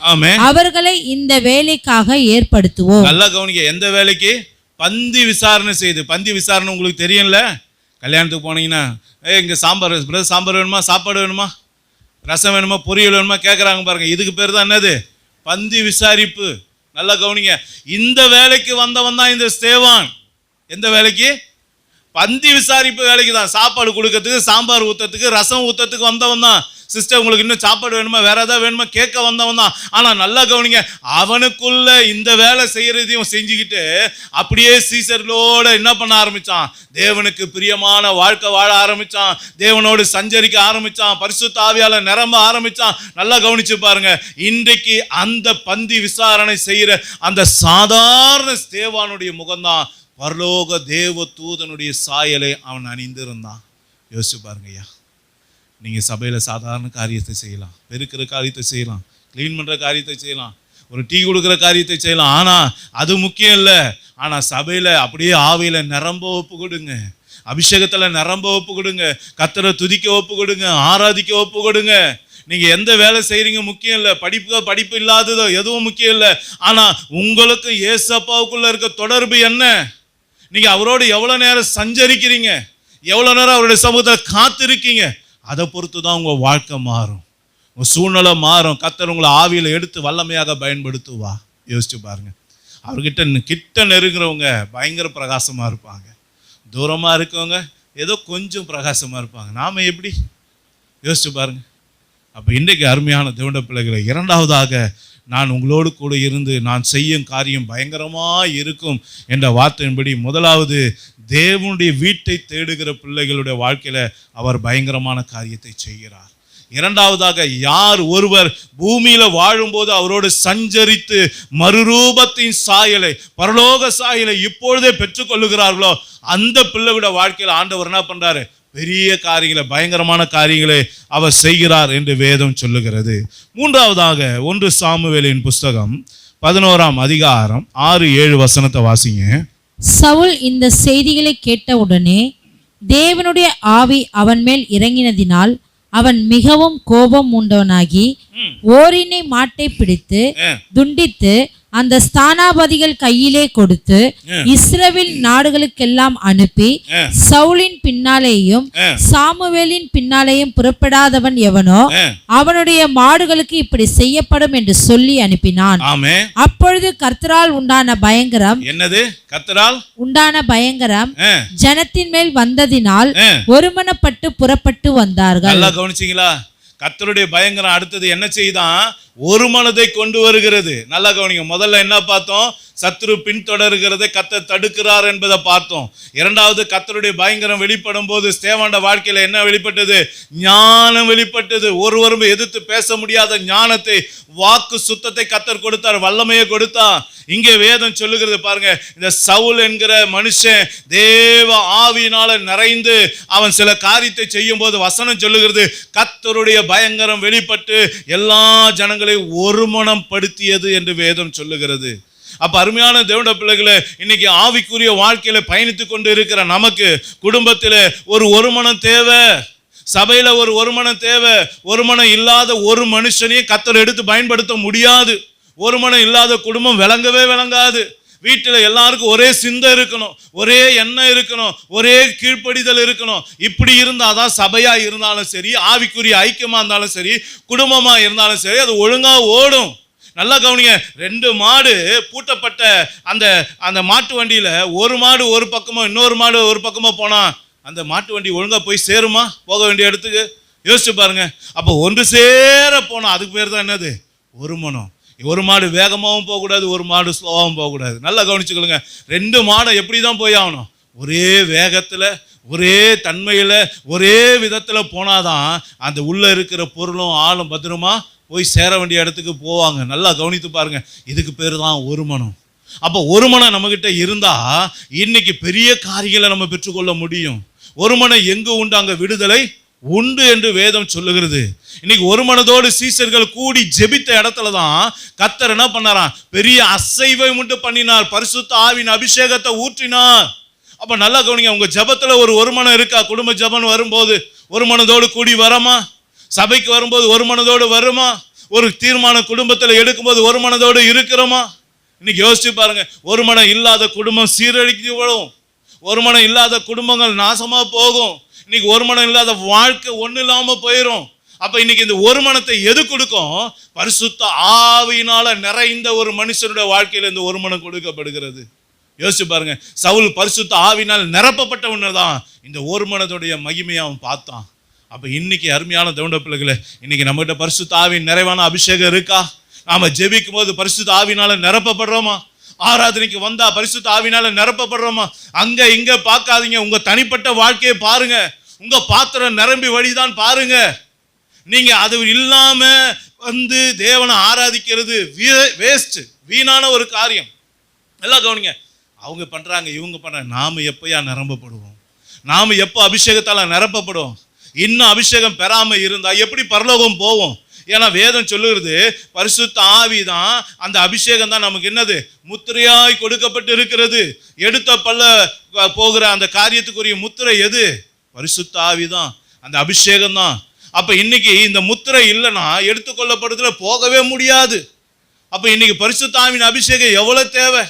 அவர்களை இந்த வேலைக்காக ஏற்படுத்துவோம். நல்லா கவனிங்க. எந்த வேலைக்கு? பந்தி விசாரணை செய்து. பந்தி விசாரணை உங்களுக்கு தெரியும்ல. கல்யாணத்துக்கு போனீங்கன்னா, இங்கே சாம்பார் சாம்பார் வேணுமா, சாப்பாடு வேணுமா, ரசம் வேணுமா, பொரியல் வேணுமா கேட்குறாங்க பாருங்க. இதுக்கு பேர் தான் என்னது? பந்தி விசாரிப்பு. நல்லா கவனிங்க. இந்த வேலைக்கு வந்தவன் தான் இந்த ஸ்தேவான். எந்த வேலைக்கு? பந்தி விசாரிப்பு வேலைக்கு தான். சாப்பாடு கொடுக்கறதுக்கு, சாம்பார் ஊற்றத்துக்கு, ரசம் ஊற்றத்துக்கு வந்தவன் தான். சிஸ்டர், உங்களுக்கு இன்னும் சாப்பாடு வேணுமா, வேற ஏதாவது வேணுமா கேட்க வந்தவன் தான். ஆனால் நல்லா கவனிங்க, அவனுக்குள்ள இந்த வேலை செய்யறதையும் செஞ்சுக்கிட்டு அப்படியே சீசர்களோட என்ன பண்ண ஆரம்பிச்சான்? தேவனுக்கு பிரியமான வாழ்க்கை வாழ ஆரம்பிச்சான். தேவனோடு சஞ்சரிக்க ஆரம்பிச்சான். பரிசுத்த ஆவியால நிரம்ப ஆரம்பிச்சான். நல்லா கவனிச்சு பாருங்க. இன்றைக்கு அந்த பந்தி விசாரணை செய்யற அந்த சாதாரண ஸ்தேவானுடைய முகம்தான் பரலோக தேவ தூதனுடைய சாயலை அவன் அணிந்திருந்தான். யோசிச்சு பாருங்க ஐயா. நீங்கள் சபையில் சாதாரண காரியத்தை செய்யலாம், பெருக்கிற காரியத்தை செய்யலாம், க்ளீன் பண்ணுற காரியத்தை செய்யலாம், ஒரு டீ கொடுக்குற காரியத்தை செய்யலாம். ஆனால் அது முக்கியம் இல்லை. ஆனால் சபையில் அப்படியே ஆவியில் நிரம்ப ஒப்பு கொடுங்க, அபிஷேகத்தில் நிரம்ப ஒப்பு கொடுங்க, கர்த்தரை துதிக்க ஒப்பு கொடுங்க, ஆராதிக்க ஒப்பு கொடுங்க. நீங்கள் எந்த வேலை செய்கிறீங்க முக்கியம் இல்லை. படிப்பு இல்லாததோ எதுவும் முக்கியம் இல்லை. ஆனால் உங்களுக்கு ஏசப்பாவுக்குள்ள இருக்க தொடர்பு என்ன? நீங்கள் அவரோடு எவ்வளோ நேரம் சஞ்சரிக்கிறீங்க, எவ்வளோ நேரம் அவருடைய சமூகத்தில் காத்திருக்கீங்க, அதை பொறுத்து தான் உங்கள் வாழ்க்கை மாறும், உங்கள் சூழ்நிலை மாறும். கர்த்தர் உங்களை ஆவியில் எடுத்து வல்லமையாக பயன்படுத்துவா. யோசிச்சு பாருங்க. அவர்கிட்ட நெருங்குறவங்க பயங்கர பிரகாசமாக இருப்பாங்க. தூரமாக இருக்கவங்க ஏதோ கொஞ்சம் பிரகாசமாக இருப்பாங்க. நாம் எப்படி? யோசிச்சு பாருங்க. அப்போ இன்றைக்கு அருமையான தேவனுடைய பிள்ளைகளை, இரண்டாவதாக நான் உங்களோடு கூட இருந்து நான் செய்யும் காரியம் பயங்கரமாக இருக்கும் என்ற வார்த்தையின்படி, முதலாவது தேவனுடைய வீட்டை தேடுகிற பிள்ளைகளுடைய வாழ்க்கையில் அவர் பயங்கரமான காரியத்தை செய்கிறார். இரண்டாவதாக, யார் ஒருவர் பூமியில் வாழும்போது அவரோடு சஞ்சரித்து மறுரூபத்தின் சாயலை, பரலோக சாயலை இப்பொழுதே பெற்றுக்கொள்ளுகிறார்களோ அந்த பிள்ளையோட வாழ்க்கையில் ஆண்டவர் என்ன பண்றாரு? பெரிய காரியங்களை, பயங்கரமான காரியங்களை அவர் செய்கிறார் என்று வேதம் சொல்லுகிறது. மூன்றாவதாக 1 சாமுவேலின் புஸ்தகம் 11ஆம் அதிகாரம் 6-7 வசனத்தை வாசிங்க. சவுல் இந்த செய்திகளை கேட்டவுடனே தேவனுடைய ஆவி அவன் மேல் இறங்கினதினால் அவன் மிகவும் கோபம் உண்டவனாகி ஓரினை மாட்டை பிடித்து துண்டித்து அந்த ஸ்தானாபதிகள் கையிலே கொடுத்து இஸ்ரவேல் நாடுகளுக்கெல்லாம் அனுப்பி, சவுலின் பின்னாலேயும் சாமுவேலின் பின்னாலேயும் புறப்படாதவன் எவனோ அவனுடைய மாடுகளுக்கு இப்படி செய்யப்படும் என்று சொல்லி அனுப்பினான். அப்பொழுது கர்த்தரால் உண்டான பயங்கரம், என்னது? கர்த்தரால் உண்டான பயங்கரம் ஜனத்தின் மேல் வந்ததினால் ஒருமனப்பட்டு புறப்பட்டு வந்தார்கள். நல்லா கவனிச்சீங்களா? கர்த்தருடைய பயங்கரம் அடுத்தது என்ன செய்தான்? ஒரு மனதை கொண்டு வருகிறது. நல்லா கவனிங்க. முதல்ல என்ன பார்த்தோம்? சத்துரு பின்தொடர்கிறதை கர்த்தர் தடுக்கிறார் என்பதை பார்த்தோம். இரண்டாவது, கர்த்தருடைய பயங்கரம் வெளிப்படும் போது ஸ்தேவானோட வாழ்க்கையில என்ன வெளிப்பட்டது? ஞானம் வெளிப்பட்டது. ஒருவரும் எதிர்த்து பேச முடியாத ஞானத்தை, வாக்கு சுத்தத்தை கர்த்தர் கொடுத்தார், வல்லமையை கொடுத்தார். இங்கே வேதம் சொல்லுகிறது பாருங்க, இந்த சவுல் என்கிற மனுஷன் தேவ ஆவியினால நிறைந்து அவன் சில காரியத்தை செய்யும் போது வசனம் சொல்லுகிறது, கர்த்தருடைய பயங்கரம் வெளிப்பட்டு எல்லா ஜனங்களையும் ஒருமனம் படுத்தியது என்று வேதம் சொல்லுகிறது. அப்ப அருமையான தேவனுடைய பிள்ளைகளை, இன்னைக்கு ஆவிக்குரிய வாழ்க்கையில பயணித்துக் கொண்டு இருக்கிற நமக்கு குடும்பத்தில் ஒரு மனம் தேவை, சபையில ஒரு மனம் தேவை. ஒரு மனம் இல்லாத ஒரு மனுஷனையும் கர்த்தர் எடுத்து பயன்படுத்த முடியாது. ஒரு மனம் இல்லாத குடும்பம் விளங்கவே விளங்காது. வீட்டில் எல்லாருக்கும் ஒரே சிந்தை இருக்கணும், ஒரே எண்ணம் இருக்கணும், ஒரே கீழ்ப்படிதல் இருக்கணும். இப்படி இருந்தாதான் சபையா இருந்தாலும் சரி, ஆவிக்குரிய ஐக்கியமா இருந்தாலும் சரி, குடும்பமா இருந்தாலும் சரி, அது ஒழுங்கா ஓடும். நல்லா கவனிங்க. 2 மாடு பூட்டப்பட்ட அந்த மாட்டு வண்டியில ஒரு மாடு ஒரு பக்கமோ இன்னொரு மாடு ஒரு பக்கமோ போனா அந்த மாட்டு வண்டி ஒழுங்கா போய் சேருமா? போக வேண்டிய இடத்துக்கு யோசிச்சு பாருங்க. அப்போ ஒன்று சேர போனோம், அதுக்கு பேர் தான் என்னது? ஒரு மனம். ஒரு மாடு வேகமாகவும் போகக்கூடாது, ஒரு மாடு ஸ்லோவாகவும் போகக்கூடாது. நல்லா கவனிச்சுக்கொள்ளுங்க. 2 மாடை எப்படி தான் போய் ஆகணும்? ஒரே வேகத்தில், ஒரே தன்மையில், ஒரே விதத்தில் போனாதான் அந்த உள்ள இருக்கிற பொருளும் ஆளும் பத்திரமா போய் சேர வேண்டிய இடத்துக்கு போவாங்க. நல்லா கவனித்து பாருங்க. இதுக்கு பேர் தான் ஒரு மனம். அப்போ ஒரு மனம் நம்மகிட்ட இருந்தா இன்னைக்கு பெரிய காரியங்களை நம்ம பெற்றுக்கொள்ள முடியும். ஒரு மனம் எங்கு உண்டு அங்க விடுதலை உண்டு என்று வேதம் சொல்லுகிறது. இன்னைக்கு ஒரு மனதோடு சீசர்கள் கூடி ஜெபித்த இடத்துல தான் கர்த்தர் என்ன பண்ணாராம்? பெரிய அசைவை உண்டு பண்ணினார், பரிசுத்த ஆவியின் அபிஷேகத்தை ஊற்றினார். அப்ப நல்லா கவனிங்க. உங்க ஜெபத்துல ஒரு மனம் இருக்கா? குடும்ப ஜெபம் வரும்போது ஒரு மனதோடு கூடி வரமா? சபைக்கு வரும்போது ஒரு மனதோடு வருமா? ஒரு தீர்மான குடும்பத்தில் எடுக்கும்போது ஒரு மனதோடு இருக்கிறோமா? இன்னைக்கு யோசிச்சு பாருங்க. ஒரு மனம் இல்லாத குடும்பம் சீரழிக்கப்படும், ஒரு மனம் இல்லாத குடும்பங்கள் நாசமா போகும். இன்னைக்கு ஒரு மனம் இல்லாத வாழ்க்கை ஒண்ணு இல்லாம போயிடும். அப்ப இன்னைக்கு இந்த ஒரு மனத்தை எது கொடுக்கும்? பரிசுத்த ஆவியினால நிறைந்த ஒரு மனுஷனுடைய வாழ்க்கையில இந்த ஒரு மனம் கொடுக்கப்படுகிறது. யோசிச்சு பாருங்க. சவுல் பரிசுத்த ஆவியினால் நிரப்பப்பட்டவன்தான் இந்த ஒரு மனதுடைய மகிமையை அவன் பார்த்தான். அப்ப இன்னைக்கு அருமையான தேவனுடைய பிள்ளைகளே, இன்னைக்கு நம்மகிட்ட பரிசுத்த ஆவியின் நிறைவான அபிஷேகம் இருக்கா? நாம ஜெபிக்கும் போது பரிசுத்த ஆவியினால நிரப்பப்படுறோமா? ஆராதனைக்கு வந்தா பரிசுத்த ஆவியினால நிரப்பப்படுறோமா? அங்க இங்க பார்க்காதீங்க. உங்க தனிப்பட்ட வாழ்க்கையை பாருங்க. உங்க பாத்திரம் நிரம்பி வழிதான் பாருங்க. நீங்க அது இல்லாம வந்து தேவனை ஆராதிக்கிறது வேஸ்ட், வீணான ஒரு காரியம். எல்லாம் கவனிங்க. அவங்க பண்றாங்க, இவங்க பண்றாங்க. நாம எப்பயா நிரம்பப்படுவோம்? நாம எப்போ அபிஷேகத்தால நிரப்பப்படுவோம்? இன்னும் அபிஷேகம் பெறாம இருந்தா எப்படி பரலோகம் போவோம்? ஏன்னா வேதம் சொல்லுகிறது, பரிசுத்த ஆவி தான், அந்த அபிஷேகம் தான் நமக்கு என்னது? முத்திரையாய் கொடுக்கப்பட்டு இருக்கிறது. எடுத்த பல்ல போகிற அந்த காரியத்துக்குரிய முத்திரை எது? பரிசுத்த ஆவி தான், அந்த அபிஷேகம் தான். அப்ப இன்னைக்கு இந்த முத்திரை இல்லைன்னா எடுத்துக்கொள்ளப்படுறதுல போகவே முடியாது. அப்ப இன்னைக்கு பரிசுத்த ஆவியின் அபிஷேகம் எவ்வளவு தேவை?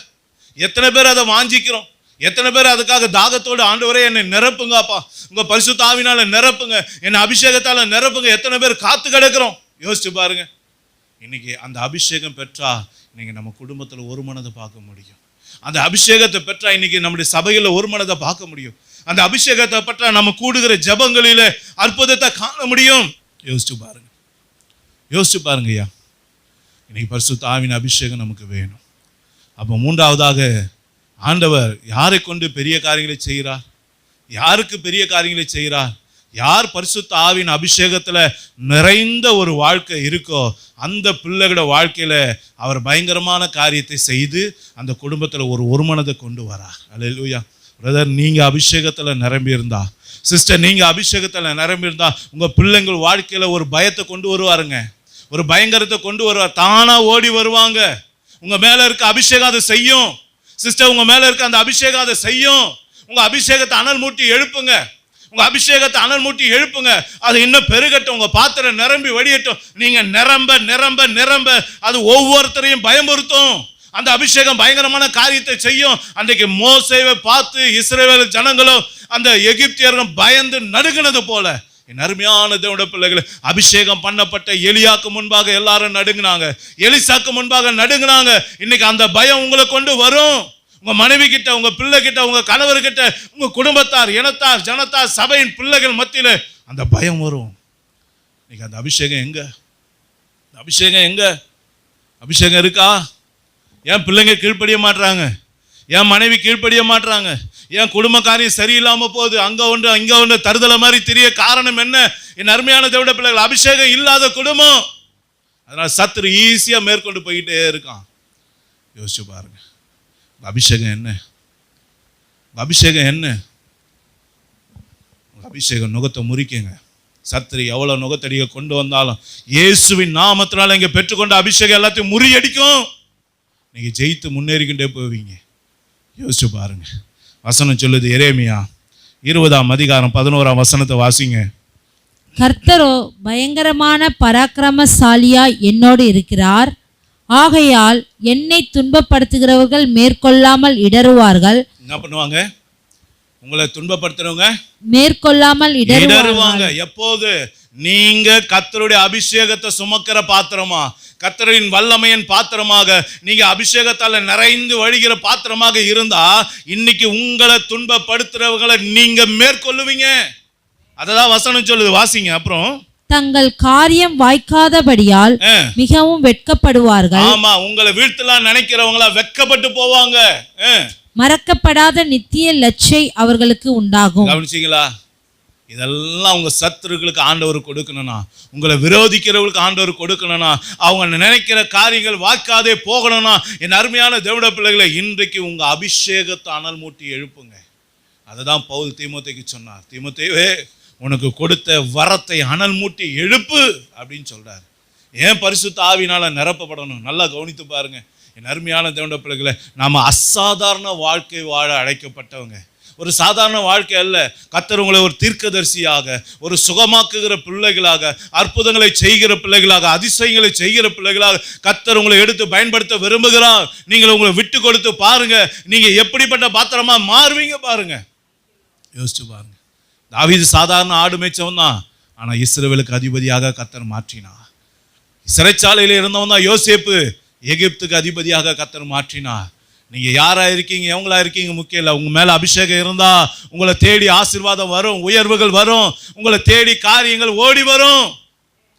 எத்தனை பேர் அதை வாஞ்சிக்கிறோம்? எத்தனை பேர் அதுக்காக தாகத்தோடு, ஆண்டவரே என்னை நிரப்புங்கப்பா, உங்க பரிசுத்த ஆவினால நிரப்புங்க, என்னை அபிஷேகத்தால நிரப்புங்க, எத்தனை பேர் காத்து கிடக்கிறோம்? யோசிச்சு பாருங்க. இன்னைக்கு அந்த அபிஷேகம் பெற்றா இன்னைக்கு நம்ம குடும்பத்தில் ஒரு மனதை பார்க்க முடியும். அந்த அபிஷேகத்தை பெற்றா இன்னைக்கு நம்முடைய சபையில ஒரு மனதை பார்க்க முடியும். அந்த அபிஷேகத்தை பெற்றா நம்ம கூடுகிற ஜபங்களில அற்புதத்தை காண முடியும். யோசிச்சு பாருங்க. யோசிச்சு பாருங்க ஐயா. இன்னைக்கு பரிசுத்த ஆவியின் அபிஷேகம் நமக்கு வேணும். அப்போ மூன்றாவதாக, ஆண்டவர் யாரை கொண்டு பெரிய காரியங்களை செய்கிறார்? யாருக்கு பெரிய காரியங்களை செய்கிறார்? யார் பரிசுத்த ஆவியின் அபிஷேகத்துல நிறைந்த ஒரு வாழ்க்கை இருக்கோ அந்த பிள்ளைகளோட வாழ்க்கையில அவர் பயங்கரமான காரியத்தை செய்து அந்த குடும்பத்துல ஒரு மனதை கொண்டு வரார். அல்லேலூயா. பிரதர், நீங்க அபிஷேகத்துல நிரம்பி இருந்தா, சிஸ்டர் நீங்க அபிஷேகத்துல நிரம்பி இருந்தா, உங்க பிள்ளைங்கள் வாழ்க்கையில ஒரு பயத்தை கொண்டு வருவாருங்க, ஒரு பயங்கரத்தை கொண்டு வருவார். தானா ஓடி வருவாங்க. உங்க மேல இருக்க அபிஷேகம் அதை செய்யும். சிஸ்டர், உங்க மேல இருக்க அந்த அபிஷேகம் அதை செய்யும். உங்க அபிஷேகத்தை அனல் மூட்டி எழுப்புங்க. உங்க அபிஷேகத்தை அனல் மூட்டி எழுப்புங்க. அது இன்னும் பெருகட்டும். உங்க பாத்திரம் நிரம்பி வடியட்டும். நீங்க நிரம்ப நிரம்ப நிரம்ப அது ஒவ்வொருத்தரையும் பயமுறுத்தும். அந்த அபிஷேகம் பயங்கரமான காரியத்தை செய்யும். அன்றைக்கு மோசேவை பார்த்து இஸ்ரவேல் ஜனங்களும் அந்த எகிப்தியர்களும் பயந்து நடுங்கினது போல, என் அருமையான தேவனுடைய பிள்ளைகளை, அபிஷேகம் பண்ணப்பட்ட எலியாக்கு முன்பாக எல்லாரும் நடுங்கினாங்க, எலிசாக்கு முன்பாக நடுங்கினாங்க. இன்னைக்கு அந்த பயம் உங்களை கொண்டு வரும். உங்க மனைவி கிட்ட, உங்க பிள்ளை கிட்ட, உங்க கணவர்கிட்ட, உங்க குடும்பத்தார், இனத்தார், ஜனத்தார், சபையின் பிள்ளைகள் மத்தியில அந்த பயம் வரும். இன்னைக்கு அந்த அபிஷேகம் எங்க? அபிஷேகம் எங்க? அபிஷேகம் இருக்கா? ஏன் பிள்ளைங்க கீழ்ப்படிய மாட்றாங்க? என் மனைவி கீழ்ப்படிய மாட்றாங்க? என் குடும்ப காரியம் சரியில்லாம போகுது, அங்க ஒன்று இங்க ஒன்று தருதலை மாதிரி தெரிய காரணம் என்ன? என் அருமையான தேவனுடைய பிள்ளைகள், அபிஷேகம் இல்லாத குடும்பம். அதனால சத்துரு ஈஸியா மேற்கொண்டு போயிட்டே இருக்கான். யோசிச்சு பாருங்க, அபிஷேகம் என்ன? அபிஷேகம் என்ன? அபிஷேகம் நுகத்தை முறிக்குங்க. சத்துரு எவ்வளவு நுகத்தடியை கொண்டு வந்தாலும் இயேசுவின் நாமத்தினால இங்க பெற்றுக்கொண்ட அபிஷேகம் எல்லாத்தையும் முறியடிக்கும். நீங்க ஜெயித்து முன்னேறிக்கிட்டே போவீங்க. யோசிச்சு பாருங்க. வசனம் சொல்லுது, எரேமியா 20:11 வாசிங்க. கர்த்தரோ பயங்கரமான பராக்கிரமசாலியாய் என்னோடு இருக்கிறார், ஆகையால் என்னை துன்பப்படுத்துகிறவர்கள் மேற்கொள்ளாமல் இடறுவார்கள். என்ன பண்ணுவாங்க? உங்களை துன்பப்படுத்துறவங்க மேற்கொள்ளாமல் இடறுவாங்க. எப்போது? நீங்க கர்த்தருடைய அபிஷேகத்தை சுமக்கிற பாத்திரமா, கர்த்தரின் வல்லமையின் பாத்திரமாக, நீங்க அபிஷேகத்தால நிறைந்து வழிகிற பாத்திரமாக இருந்தா இன்னைக்கு உங்களை துன்பப்படுத்துறவங்களை நீங்க மேற்கொள்ளுவீங்க. அததான் வசனம் சொல்லுது. வாசிங்க. அப்புறம் தங்கள் காரியம் வாய்க்காதபடியால் மிகவும் வெட்கப்படுவார்கள். ஆமா, உங்களை வீழ்த்தலாம் நினைக்கிறவங்களா வெட்கப்பட்டு போவாங்க. மறக்கப்படாத நித்திய லட்சை அவர்களுக்கு உண்டாகும். கவனிச்சீங்களா? இதெல்லாம் உங்க சத்துருக்களுக்கு ஆண்டவர் கொடுக்கணும்னா, உங்களை விரோதிக்கிறவர்களுக்கு ஆண்டவர் கொடுக்கணும்னா, அவங்க நினைக்கிற காரியங்கள் வாய்க்காதே போகணும்னா, என் அருமையான தேவனுடைய பிள்ளைகளை, இன்றைக்கு உங்க அபிஷேகத்தை அனல் மூட்டி எழுப்புங்க. அதுதான் பவுல் தீமோத்தேயுக்கு சொன்னார். தீமோத்தேயுவே, உனக்கு கொடுத்த வரத்தை அனல் மூட்டி எழுப்பு அப்படின்னு சொல்றாரு. ஏன்? பரிசுத்த ஆவியினால நிரப்பப்படணும். நல்லா கவனித்து பாருங்க என் அருமையான தேவனுடைய பிள்ளைகளை, நாம அசாதாரண வாழ்க்கை வாழ அழைக்கப்பட்டவங்க. ஒரு சாதாரண வாழ்க்கை அல்ல. கர்த்தர் உங்களை ஒரு தீர்க்கதரிசியாக, ஒரு சுகமாக்குகிற பிள்ளைகளாக, அற்புதங்களை செய்கிற பிள்ளைகளாக, அதிசயங்களை செய்கிற பிள்ளைகளாக கர்த்தர் உங்களை எடுத்து பயன்படுத்த விரும்புகிறார். நீங்கள் உங்களை விட்டு கொடுத்து பாருங்க, நீங்க எப்படிப்பட்ட பாத்திரமா மாறுவீங்க பாருங்க. யோசிச்சு பாருங்க. தாவீது சாதாரண ஆடு மேய்ச்சவன் தான், ஆனா இஸ்ரவேலுக்கு அதிபதியாக கர்த்தர் மாற்றினார். சிறைச்சாலையில் இருந்தவன் தான் யோசேப்பு, எகிப்துக்கு அதிபதியாக கர்த்தர் மாற்றினார். நீங்க யாரா இருக்கீங்க, எவங்களா இருக்கீங்க முக்கியம் இல்லை. உங்க மேல அபிஷேகம் இருந்தா உங்களை தேடி ஆசீர்வாதம் வரும், உயர்வுகள் வரும், உங்களை தேடி காரியங்கள் ஓடி வரும்.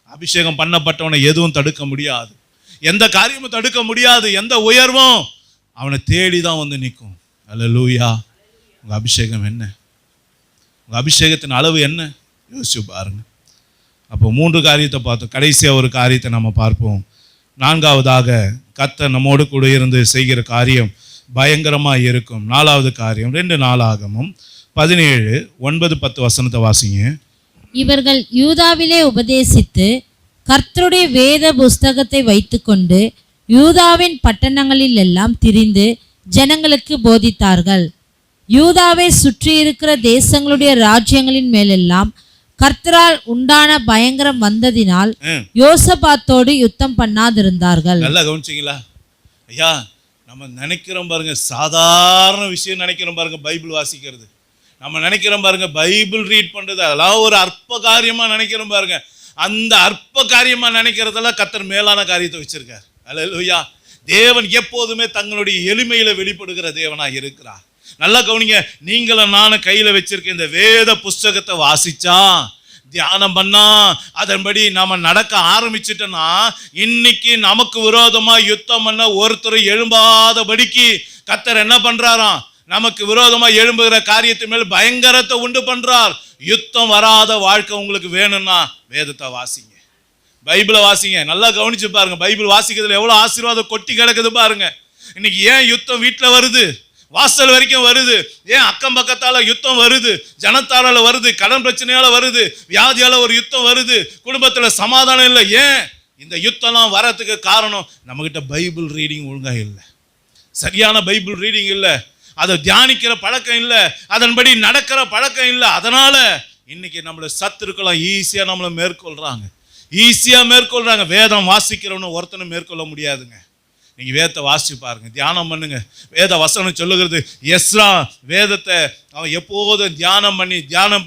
அபிஷேகம் பண்ணப்பட்டவனை எதுவும் தடுக்க முடியாது, எந்த காரியமும் தடுக்க முடியாது. எந்த உயர்வும் அவனை தேடி தான் வந்து நிற்கும். அல்லேலூயா. உங்க அபிஷேகம் என்ன? உங்க அபிஷேகத்தின் அளவு என்ன? யோசிச்சு பாருங்க. அப்போ 3 காரியத்தை பார்த்தோம். கடைசியா ஒரு காரியத்தை நம்ம பார்ப்போம். 4வதாக, கர்த்தர் நம்மோடு கூட இருந்து செய்கிற காரியம் பயங்கரமா இருக்கும். 4வது காரியம் 2 நாளாகமம் 17:9-10 வாசிங்க. இவர்கள் யூதாவிலே உபதேசித்து கர்த்தருடைய வேத புஸ்தகத்தை வைத்துக்கொண்டு யூதாவின் பட்டணங்களில் எல்லாம் திரிந்து ஜனங்களுக்கு போதித்தார்கள். யூதாவை சுற்றியிருக்கிற தேசங்களுடைய ராஜ்யங்களின் மேலெல்லாம் கர்த்தரால் உண்டான பயங்கரம் வந்ததினால் யோசபாத்தோடு யுத்தம் பண்ணாதிருந்தார்கள். நல்லா கவனிச்சீங்களா ஐயா? நம்ம நினைக்கிறோம் பாருங்க, சாதாரண விஷயம் நினைக்கிறோம் பாருங்க, பைபிள் வாசிக்கிறது. நம்ம நினைக்கிறோம் பாருங்க, பைபிள் ரீட் பண்றது அதெல்லாம் ஒரு அற்ப காரியமா நினைக்கிறோம் பாருங்க. அந்த அற்ப காரியமா நினைக்கிறதெல்லாம் கர்த்தர் மேலான காரியத்தை வச்சிருக்கார். அல்லேலூயா. தேவன் எப்போதுமே தங்களுடைய எளிமையில வெளிப்படுகிற தேவனா இருக்கிறார். நல்லா கவனிங்க. நீங்களும் நானும் கையில வச்சிருக்க இந்த வேத புஸ்தகத்தை வாசிச்சா, தியானம் பண்ணா, அதன்படி நாம நடக்க ஆரம்பிச்சுட்டோம்னா, இன்னைக்கு நமக்கு விரோதமா யுத்தம் பண்ண ஒருத்தர் எழும்பாதபடிக்கு கர்த்தர் என்ன பண்றாராம்? நமக்கு விரோதமா எழும்புகிற காரியத்தின் மேல் பயங்கரத்தை உண்டு பண்றார். யுத்தம் வராத வாழ்க்கை உங்களுக்கு வேணும்னா வேதத்தை வாசிங்க, பைபிளை வாசிங்க. நல்லா கவனிச்சு பாருங்க, பைபிள் வாசிக்கிறதுல எவ்வளவு ஆசீர்வாதம் கொட்டி கிடக்குது பாருங்க. இன்னைக்கு ஏன் யுத்தம் வீட்டுல வருது, வாசல் வரைக்கும் வருது? ஏன் அக்கம் பக்கத்தால யுத்தம் வருது, ஜனத்தாரால வருது, கடன் பிரச்சனையால வருது, வியாதியால ஒரு யுத்தம் வருது, குடும்பத்துல சமாதானம் இல்லை. ஏன் இந்த யுத்தம்லாம் வரத்துக்கு காரணம்? நம்ம கிட்ட பைபிள் ரீடிங் ஒழுங்கா இல்லை, சரியான பைபிள் ரீடிங் இல்லை, அதை தியானிக்கிற பழக்கம் இல்லை, அதன்படி நடக்கிற பழக்கம் இல்லை. அதனால இன்னைக்கு நம்மள சத்துருக்கலாம் ஈஸியா நம்மளை மேற்கொள்றாங்க. வேதம் வாசிக்கிறவனு ஒருத்தனை மேற்கொள்ள முடியாதுங்க. நீங்க வேதத்தை வாசிச்சு பாருங்க, தியானம் பண்ணுங்க. வேத வசனம் சொல்லுகிறது, எஸ்ரா வேதத்தை அவன் எப்போதும் தியானம்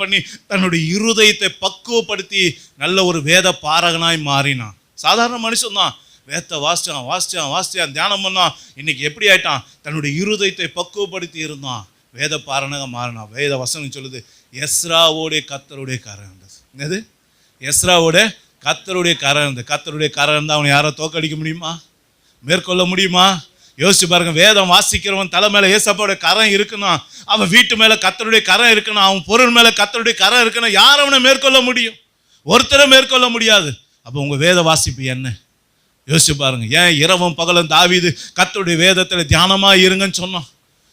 பண்ணி தன்னுடைய இருதயத்தை பக்குவப்படுத்தி நல்ல ஒரு வேத பாரகனாய் மாறினான். சாதாரண மனுஷன் தான், வேதத்தை வாசிச்சான் தியானம் பண்ணான். இன்னைக்கு எப்படி ஆயிட்டான்? தன்னுடைய இருதயத்தை பக்குவப்படுத்தி இருந்தான், வேத பாரகனாக மாறினான். வேத வசனம் சொல்லுது, எஸ்ராவோடைய கர்த்தருடைய கரம். என்னது? எஸ்ராவோட கர்த்தருடைய கரம் இருந்து, கர்த்தருடைய கரம் இருந்தால் அவனை யாரை தோக்கடிக்க முடியுமா? மேற்கொள்ள முடியுமா? யோசிச்சு பாருங்க. வேதம் வாசிக்கிறவன் தலை மேல ஏசப்பாவுடைய கரம் இருக்கணும், அவன் வீட்டு மேல கர்த்தருடைய கரம் இருக்கணும், அவன் பொருள் மேல கர்த்தருடைய கரம் இருக்கணும். யார் அவனை மேற்கொள்ள முடியும்? ஒருத்தரை மேற்கொள்ள முடியாது. அப்போ உங்க வேத வாசிப்பு என்ன? யோசிச்சு பாருங்க. ஏன் இரவும் பகலும் தாவீது கர்த்தருடைய வேதத்துல தியானமா இருங்கன்னு சொன்னான்?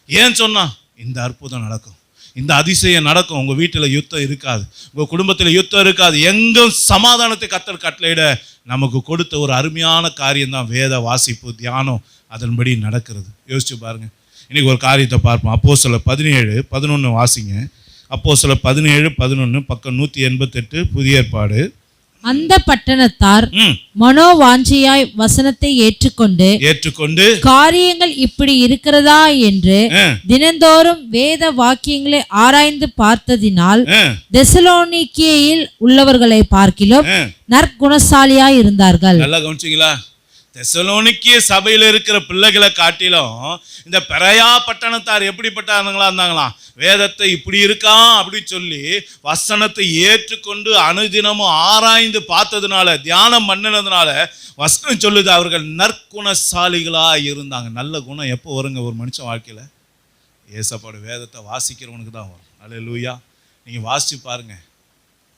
ஏன் சொன்னான்? இந்த அற்புதம் நடக்கும், இந்த அதிசயம் நடக்கும். உங்க வீட்டுல யுத்தம் இருக்காது, உங்க குடும்பத்துல யுத்தம் இருக்காது, எங்கும் சமாதானத்தை கர்த்தர் கட்டளையிட நமக்கு கொடுத்த ஒரு அருமையான காரியம் தான் வேத வாசிப்பு, தியானம். அதன்படி நடக்கிறது. யோசிச்சு பாருங்க. இன்னைக்கு ஒரு காரியத்தை பார்ப்போம். அப்போஸ்தலர் 17:11 வாசிங்க. அப்போஸ்தலர் 17:11 பக்கம் 188 புதிய ஏற்பாடு. அந்த பட்டணத்தார் மனோவாஞ்சியாய் வசனத்தை ஏற்றுக்கொண்டு காரியங்கள் இப்படி இருக்கிறதா என்று தினந்தோறும் வேத வாக்கியங்களை ஆராய்ந்து பார்த்ததினால் தெசலோனிக்கேயில் உள்ளவர்களை பார்க்கிலும் நற்குணசாலியாய் இருந்தார்கள். நல்லா கவனிச்சீங்களா? தெசலோனிக்கே சபையில் இருக்கிற பிள்ளைகளை காட்டிலும் இந்த பெரையா பட்டணத்தார் எப்படிப்பட்டாங்களா இருந்தாங்களாம்? வேதத்தை இப்படி இருக்கா அப்படி சொல்லி வசனத்தை ஏற்றுக்கொண்டு அனுதினமும் ஆராய்ந்து பார்த்ததுனால, தியானம் பண்ணினதுனால வசனம் சொல்லுது அவர்கள் நற்குணசாலிகளா இருந்தாங்க. நல்ல குணம் எப்போ வருங்க ஒரு மனுஷன் வாழ்க்கையில? ஏசப்பாடு வேதத்தை வாசிக்கிறவனுக்கு தான் வரும். அல்லேலூயா. நீங்க வாசிச்சு பாருங்க.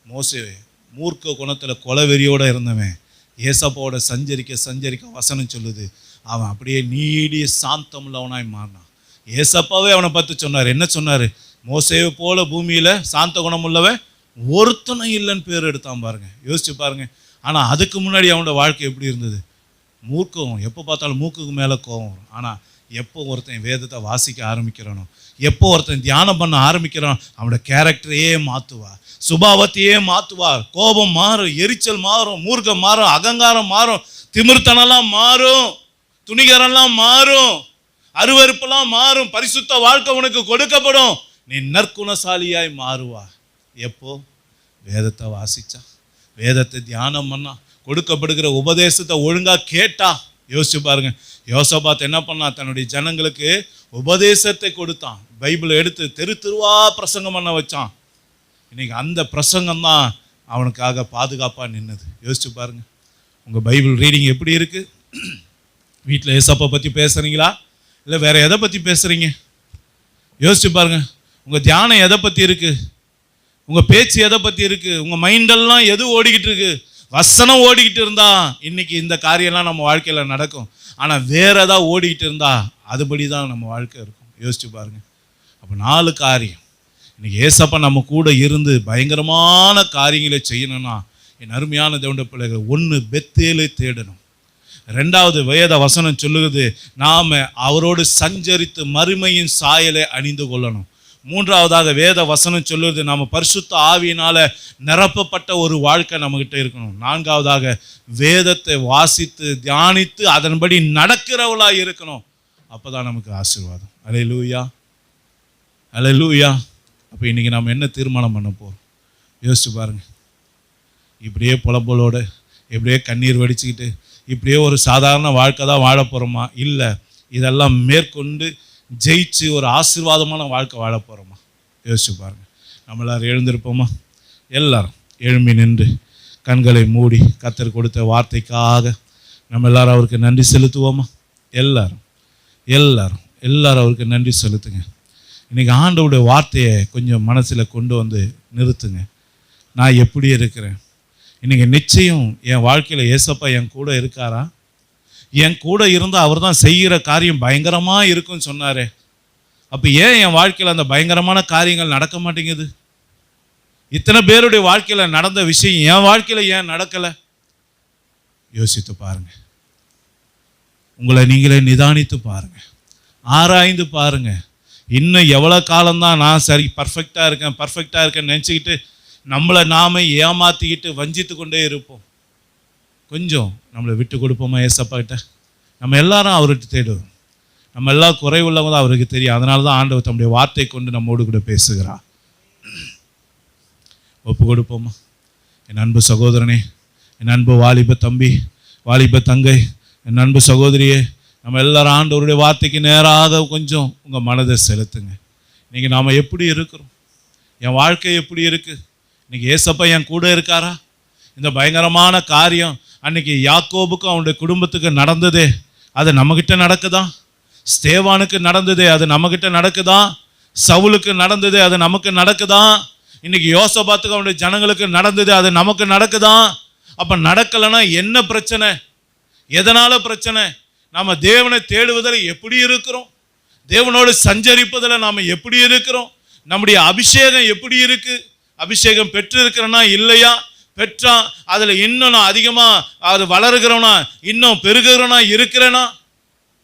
மோசே மூர்க்க குணத்துல கொலவெறியோட இருந்தவன் ஏசப்பாவோட சஞ்சரிக்க வசனம் சொல்லுது அவன் அப்படியே நீடிய சாந்தம் உள்ளவனாய் மாறினான். ஏசப்பாவே அவனை பார்த்து சொன்னார். என்ன சொன்னாரு? மோசேவை போல பூமியில சாந்த குணம் உள்ளவன் ஒருத்தனும் இல்லைன்னு பேர் எடுத்தான் பாருங்க. யோசிச்சு பாருங்க. ஆனா அதுக்கு முன்னாடி அவனோட வாழ்க்கை எப்படி இருந்தது? மூர்க்கம். எப்போ பார்த்தாலும் மூக்குக்கு மேல கோவம் வரும். ஆனா எப்போ ஒருத்தன் வேதத்தை வாசிக்க ஆரம்பிக்கிறானோ, எப்போ ஒருத்தன் தியானம் பண்ண ஆரம்பிக்கிறானோ, அவனோட கேரக்டரையே மாத்துவா, சுபாவத்தையே மாத்துவார். கோபம் மாறும், எரிச்சல் மாறும், மூர்க்கம் மாறும், அகங்காரம் மாறும், திமிர்த்தனெல்லாம் மாறும், துணிகரெல்லாம் மாறும், அருவருப்பெல்லாம் மாறும். பரிசுத்த வாழ்க்கை உனக்கு கொடுக்கப்படும். நீ நற்குணசாலியாய் மாறுவா. எப்போ? வேதத்தை வாசிச்சா, வேதத்தை தியானம் பண்ணா, கொடுக்கப்படுகிற உபதேசத்தை ஒழுங்கா கேட்டா. யோசிச்சு பாருங்க. யோசபாத் என்ன பண்ணா? தன்னுடைய ஜனங்களுக்கு உபதேசத்தை கொடுத்தான். பைபிளை எடுத்து தெரு தெருவா பிரசங்கம் பண்ண வச்சான். இன்னைக்கு அந்த பிரசங்கம் தான் அவனுக்காக பாதுகாப்பாக நின்னது. யோசிச்சு பாருங்க. உங்கள் பைபிள் ரீடிங் எப்படி இருக்கு? வீட்டில் ஏசப்பா பற்றி பேசுகிறீங்களா, இல்லை வேற எதை பற்றி பேசுகிறீங்க? யோசிச்சு பாருங்க. உங்கள் தியானம் எதை பற்றி இருக்கு? உங்கள் பேச்சு எதை பற்றி இருக்கு? உங்கள் மைண்டெல்லாம் எது ஓடிக்கிட்டு இருக்கு? வசனம் ஓடிக்கிட்டு இருந்தா இன்னைக்கு இந்த காரியம்லாம் நம்ம வாழ்க்கையில் நடக்கும். ஆனால் வேற ஏதாவது ஓடிக்கிட்டு இருந்தா அதுபடி தான் நம்ம வாழ்க்கை இருக்கும். யோசிச்சு பாருங்க. அப்போ 4 காரியம். இன்னைக்கு ஏசப்பா நம்ம கூட இருந்து பயங்கரமான காரியங்களை செய்யணும்னா என் அருமையான தேவனுடைய பிள்ளைகள், 1 பெத்தேலை தேடணும். 2வது வேத வசனம் சொல்லுகிறது நாம அவரோடு சஞ்சரித்து மறுமையின் சாயலை அணிந்து கொள்ளணும். 3வதாக வேத வசனம் சொல்லுவது நாம பரிசுத்த ஆவியினால நிரப்பப்பட்ட ஒரு வாழ்க்கை நம்மகிட்ட இருக்கணும். 4வதாக வேதத்தை வாசித்து தியானித்து அதன்படி நடக்கிறவளா இருக்கணும். அப்பதான் நமக்கு ஆசீர்வாதம். அல்லேலூயா, அல்லேலூயா. அப்போ இன்னைக்கு நம்ம என்ன தீர்மானம் பண்ண போறோம்? யோசிச்சு பாருங்க. இப்படியே புலம்பலோட, இப்படியே கண்ணீர் வடிச்சுக்கிட்டு, இப்படியே ஒரு சாதாரண வாழ்க்கை தான் வாழ போகிறோமா? இல்லை, இதெல்லாம் மேற்கொண்டு ஜெயிச்சு ஒரு ஆசீர்வாதமான வாழ்க்கை வாழ போகிறோமா? யோசிச்சு பாருங்க. நம்ம எல்லாரும் எழுந்திருப்போமா? எல்லாரும் எழும்பி நின்று கண்களை மூடி கர்த்தர் கொடுத்த வார்த்தைக்காக நம்ம எல்லாரும் அவருக்கு நன்றி செலுத்துவோமா? எல்லாரும் எல்லாரும் எல்லாரும் அவருக்கு நன்றி செலுத்துங்க. இன்றைக்கி ஆண்டவருடைய வார்த்தையை கொஞ்சம் மனசில் கொண்டு வந்து நிறுத்துங்க. நான் எப்படி இருக்கிறேன்? இன்றைக்கி நிச்சயம் என் வாழ்க்கையில் ஏசப்பா என் கூட இருக்காரா? என் கூட இருந்தால் அவர் தான் செய்கிற காரியம் பயங்கரமாக இருக்குன்னு சொன்னாரே. அப்போ ஏன் என் வாழ்க்கையில் அந்த பயங்கரமான காரியங்கள் நடக்க மாட்டேங்குது? இத்தனை பேருடைய வாழ்க்கையில் நடந்த விஷயம் என் வாழ்க்கையில் ஏன் நடக்கலை? யோசித்து பாருங்க. உங்களை நீங்களே நிதானித்து பாருங்க, ஆராய்ந்து பாருங்க. இன்னும் எவ்வளோ காலம்தான் நான் சரி பர்ஃபெக்டாக இருக்கேன்னு நினச்சிக்கிட்டு நம்மளை நாம ஏமாற்றிக்கிட்டு வஞ்சித்து கொண்டே இருப்போம். கொஞ்சம் நம்மளை விட்டு கொடுப்போமா ஏசப்பா கிட்ட? நம்ம எல்லாரும் அவர்கிட்ட தேடுவோம். நம்ம எல்லாம் குறைவுள்ளவங்க தான் அவருக்கு தெரியும். அதனால தான் ஆண்டவர் தம்முடைய வார்த்தை கொண்டு நம்மோடு கூட பேசுகிறார். ஒப்பு கொடுப்போமா? என் அன்பு சகோதரனே, என் அன்பு வாலிப தம்பி, வாலிப தங்கை, என் அன்பு சகோதரியே, நம்ம எல்லாரும் ஆண்டவருடைய வார்த்தைக்கு நேராக கொஞ்சம் உங்கள் மனதை செலுத்துங்க. இன்றைக்கி நாம் எப்படி இருக்கிறோம்? என் வாழ்க்கை எப்படி இருக்குது? இன்றைக்கி ஏசப்பா என் கூட இருக்காரா? இந்த பயங்கரமான காரியம் அன்னைக்கு யாக்கோபுக்கும் அவனுடைய குடும்பத்துக்கு நடந்ததே, அது நம்மகிட்ட நடக்குதா? ஸ்தேவானுக்கு நடந்ததே, அது நம்மகிட்ட நடக்குதா? சவுலுக்கு நடந்ததே, அது நமக்கு நடக்குதா? இன்னைக்கு யோசபாத்துக்கு அவனுடைய ஜனங்களுக்கு நடந்தது, அது நமக்கு நடக்குதா? அப்ப நடக்கலைன்னா என்ன பிரச்சனை? எதனால பிரச்சனை? நாம தேவனை தேடுவதில் எப்படி இருக்கிறோம்? தேவனோடு சஞ்சரிப்பதில் நாம எப்படி இருக்கிறோம்? நம்முடைய அபிஷேகம் எப்படி இருக்கு? அபிஷேகம் பெற்று இருக்கிறனா இல்லையா? பெற்றா அதுல இன்னும் நான் அதிகமா அது வளருகிறவனா, இன்னும் பெருகிறவனா இருக்கிறேனா?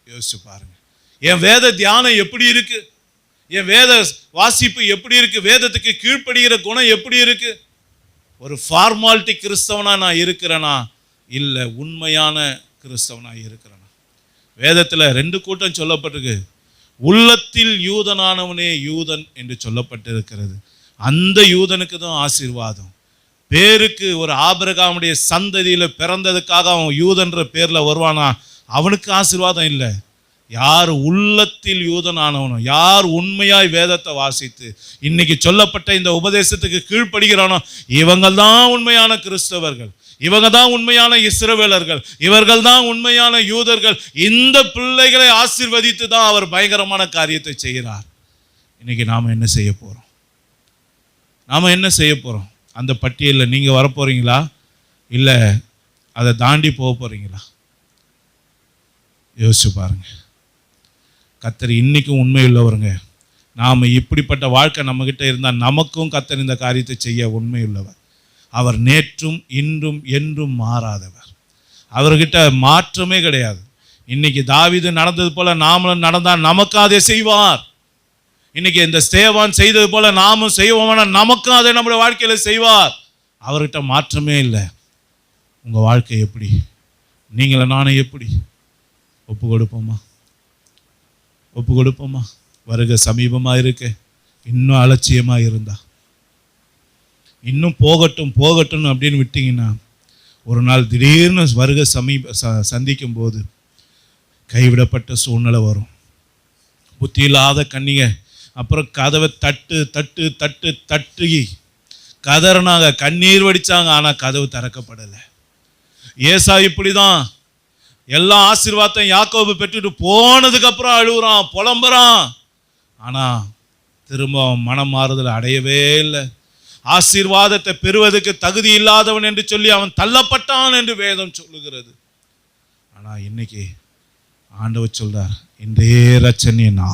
யோசிச்சு பாருங்க. என் வேத தியானம் எப்படி இருக்கு? என் வேத வாசிப்பு எப்படி இருக்கு? வேதத்துக்கு கீழ்ப்படுகிற குணம் எப்படி இருக்கு? ஒரு ஃபார்மாலிட்டி கிறிஸ்தவனா நான் இருக்கிறேனா, இல்லை உண்மையான கிறிஸ்தவனா இருக்கிறேனா? வேதத்தில் 2 கூட்டம் சொல்லப்பட்டிருக்கு. உள்ளத்தில் யூதனானவனே யூதன் என்று சொல்லப்பட்டிருக்கிறது. அந்த யூதனுக்கு தான் ஆசீர்வாதம். பேருக்கு ஒரு ஆபிரகாமுடைய சந்ததியில பிறந்ததுக்காக அவன் யூதன்ற பேர்ல வருவானா, அவனுக்கு ஆசீர்வாதம் இல்லை. யார் உள்ளத்தில் யூதனானவனோ, யார் உண்மையாய் வேதத்தை வாசித்து இன்னைக்கு சொல்லப்பட்ட இந்த உபதேசத்துக்கு கீழ்ப்படுகிறானோ, இவங்கள் தான் உண்மையான கிறிஸ்தவர்கள், இவங்க தான் உண்மையான இஸ்ரவேலர்கள், இவர்கள் தான் உண்மையான யூதர்கள். இந்த பிள்ளைகளை ஆசீர்வதித்து தான் அவர் பயங்கரமான காரியத்தை செய்கிறார். இன்னைக்கு நாம என்ன செய்ய போறோம்? நாம என்ன செய்ய போறோம்? அந்த பட்டியலில் நீங்க வரப்போறீங்களா, இல்லை அதை தாண்டி போக போறீங்களா? யோசிச்சு பாருங்க. கர்த்தர் இன்னைக்கும் உண்மையுள்ளவருங்க. நாம் இப்படிப்பட்ட வாழ்க்கை நம்மகிட்ட இருந்தால் நமக்கும் கர்த்தர் இந்த காரியத்தை செய்ய உண்மையுள்ளவர். அவர் நேற்றும் இன்றும் என்றும் மாறாதவர். அவர்கிட்ட மாற்றமே கிடையாது. இன்னைக்கு தாவீது நடந்தது போல நாமளும் நடந்தால் நமக்கு அதை செய்வார். இன்னைக்கு இந்த ஸ்தேவான் செய்தது போல நாமும் செய்வோம்னா நமக்கும் அதை நம்முடைய வாழ்க்கையில செய்வார். அவர்கிட்ட மாற்றமே இல்லை. உங்க வாழ்க்கை எப்படி? நீங்கள நானே எப்படி? ஒப்பு கொடுப்போமா? ஒப்பு கொடுப்போமா? வருக சமீபமாக இருக்க. இன்னும் அலட்சியமாக இருந்தா, இன்னும் போகட்டும் போகட்டும் அப்படின்னு விட்டீங்கன்னா, ஒரு நாள் திடீர்னு வருக சந்திக்கும் போது கைவிடப்பட்ட சூழ்நிலை வரும். புத்தி இல்லாத கன்னிகை அப்புறம் கதவை தட்டு தட்டு தட்டு தட்டி கதறினாங்க, கண்ணீர் வடிச்சாங்க, ஆனால் கதவு திறக்கப்படலை. ஏசா இப்படிதான் எல்லா ஆசீர்வாதத்தையும் யாக்கோபு பெற்றுட்டு போனதுக்கு அப்புறம் அழுகுறான், புலம்புறான். ஆனா திரும்ப மனம் மாறுதல் அடையவே இல்லை. ஆசீர்வாதத்தை பெறுவதற்கு தகுதி இல்லாதவன் என்று சொல்லி அவன் தள்ளப்பட்டான் என்று வேதம் சொல்லுகிறது. ஆனா இன்னைக்கு ஆண்டவர் சொல்றார், இன்றே ரட்சணியனா,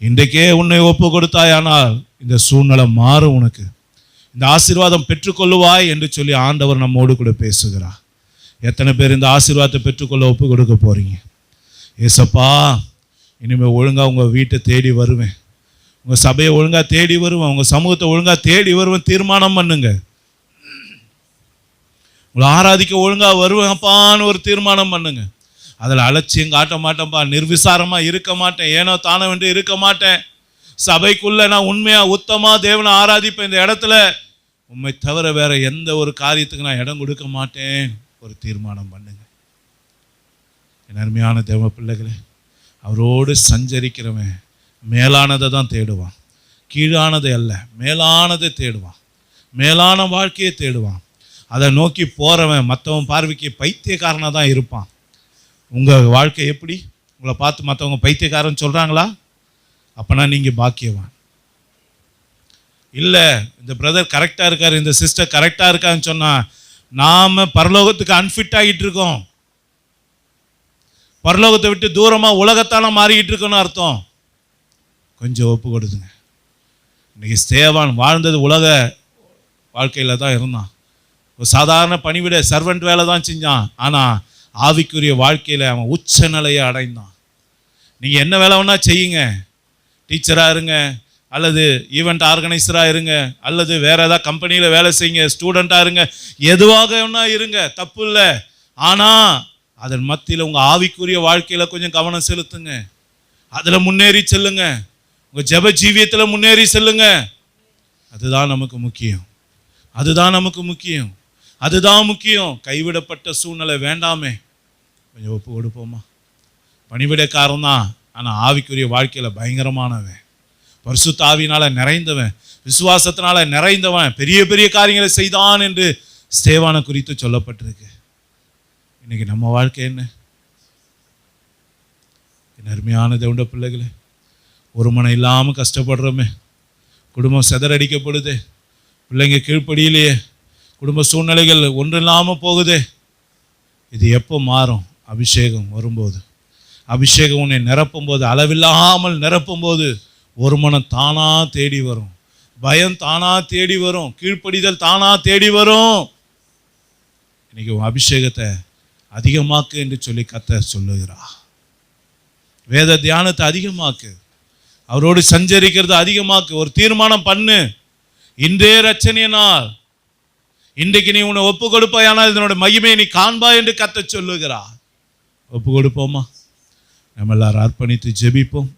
இன்றைக்கே உன்னை ஒப்பு கொடுத்தாயானால் இந்த சூழ்நிலை மாறும், உனக்கு இந்த ஆசீர்வாதம் பெற்றுக்கொள்ளுவாய் என்று சொல்லி ஆண்டவர் நம்மோடு கூட பேசுகிறார். எத்தனை பேர் இந்த ஆசீர்வாதத்தை பெற்றுக்கொள்ள ஒப்பு கொடுக்க போறீங்க? ஏசப்பா, இனிமேல் ஒழுங்காக உங்கள் வீட்டை தேடி வருவேன், உங்கள் சபையை ஒழுங்காக தேடி வருவேன், உங்கள் சமூகத்தை ஒழுங்காக தேடி வருவேன். தீர்மானம் பண்ணுங்க. உங்களை ஆராதிக்க ஒழுங்காக வருவேன்ப்பான்னு ஒரு தீர்மானம் பண்ணுங்க. அதில் அலட்சியம் காட்ட மாட்டேன்ப்பா, நிர்விசாரமாக இருக்க மாட்டேன், ஏனோ தானவென்று இருக்க மாட்டேன், சபைக்குள்ளே நான் உண்மையாக உத்தமாக தேவனை ஆராதிப்பேன், இந்த இடத்துல உண்மை தவிர வேற எந்த ஒரு காரியத்துக்கு நான் இடம் கொடுக்க மாட்டேன். ஒரு தீர்மானம் பண்ணுங்க. என் அருமையான தேவ பிள்ளைகளே, அவரோடு சஞ்சரிக்கிறவன் மேலானதை தான் தேடுவான், கீழானதை அல்ல, மேலானதை தேடுவான், மேலான வாழ்க்கையை தேடுவான். அதை நோக்கி போறவன் மற்றவன் பார்வைக்கு பைத்தியக்காரனாக தான் இருப்பான். உங்கள் வாழ்க்கை எப்படி? உங்களை பார்த்து மற்றவங்க பைத்தியக்காரன் சொல்கிறாங்களா? அப்போனா நீங்கள் பாக்கியவான். இல்லை, இந்த பிரதர் கரெக்டாக இருக்கார், இந்த சிஸ்டர் கரெக்டாக இருக்கான்னு சொன்னால் நாம் பரலோகத்துக்கு அன்ஃபிட் ஆகிட்டு இருக்கோம், பரலோகத்தை விட்டு தூரமாக உலகத்தான மாறிக்கிட்டு இருக்கோன்னு அர்த்தம். கொஞ்சம் ஒப்பு கொடுத்துங்க. இன்னைக்கு ஸ்தேவான் வாழ்ந்தது உலக வாழ்க்கையில் தான் இருந்தான். ஒரு சாதாரண பணிவிட சர்வெண்ட் வேலை தான் செஞ்சான். ஆனால் ஆவிக்குரிய வாழ்க்கையில் அவன் உச்ச நிலையை அடைந்தான். நீங்கள் என்ன வேலை வேணா செய்யுங்க, டீச்சராக இருங்க, அல்லது ஈவெண்ட் ஆர்கனைசராக இருங்க, அல்லது வேற ஏதாவது கம்பெனியில் வேலை செய்யுங்க, ஸ்டூடெண்ட்டாக இருங்க, எதுவாக வேணா இருங்க, தப்பு இல்லை. ஆனால் அதன் மத்தியில் உங்கள் ஆவிக்குரிய வாழ்க்கையில் கொஞ்சம் கவனம் செலுத்துங்க. அதில் முன்னேறி செல்லுங்க. உங்கள் ஜெப ஜீவியத்தில் முன்னேறி செல்லுங்க. அதுதான் நமக்கு முக்கியம். அதுதான் நமக்கு முக்கியம். அதுதான் முக்கியம். கைவிடப்பட்ட சூழ்நிலை வேண்டாமே. கொஞ்சம் ஒப்பு கொடுப்போமா? பணிவிடைக்காரன் தான், ஆனால் ஆவிக்குரிய வாழ்க்கையில் பயங்கரமானவன், பரிசுத்த ஆவியினால நிறைந்தவன், விசுவாசத்தினால நிறைந்தவன், பெரிய பெரிய காரியங்களை செய்தான் என்று ஸ்தேவானை குறித்து சொல்லப்பட்டிருக்கு. இன்னைக்கு நம்ம வாழ்க்கை என்ன? என் அருமையான தேவனுடைய பிள்ளைகளே, ஒரு மனம் இல்லாமல் கஷ்டப்படுறோமே, குடும்பம் சிதறடிக்கப்படுது, பிள்ளைங்க கீழ்ப்படியிலேயே, குடும்ப சூழ்நிலைகள் ஒன்றும் இல்லாமல் போகுதே. இது எப்போ மாறும்? அபிஷேகம் வரும்போது, அபிஷேகம் உன்னை நிரப்பும் போது, அளவில்லாமல் நிரப்பும் போது ஒரு மனம் தானா தேடி வரும், பயம் தானா தேடி வரும், கீழ்ப்படிதல் தானா தேடி வரும். இன்னைக்கு உன் அபிஷேகத்தை அதிகமாக்கு என்று சொல்லி கர்த்தர் சொல்லுகிறா. வேத தியானத்தை அதிகமாக்கு, அவரோடு சஞ்சரிக்கிறது அதிகமாக்கு. ஒரு தீர்மானம் பண்ணு, இன்றே ரட்சணிய நாள், இன்றைக்கு நீ உன்னை ஒப்பு கொடுப்பாயானால் இதனோட மகிமையை நீ காண்பா என்று கர்த்தர் சொல்லுகிறா. ஒப்பு கொடுப்போமா? நம்ம எல்லாரும் அர்ப்பணித்து ஜெபிப்போம்.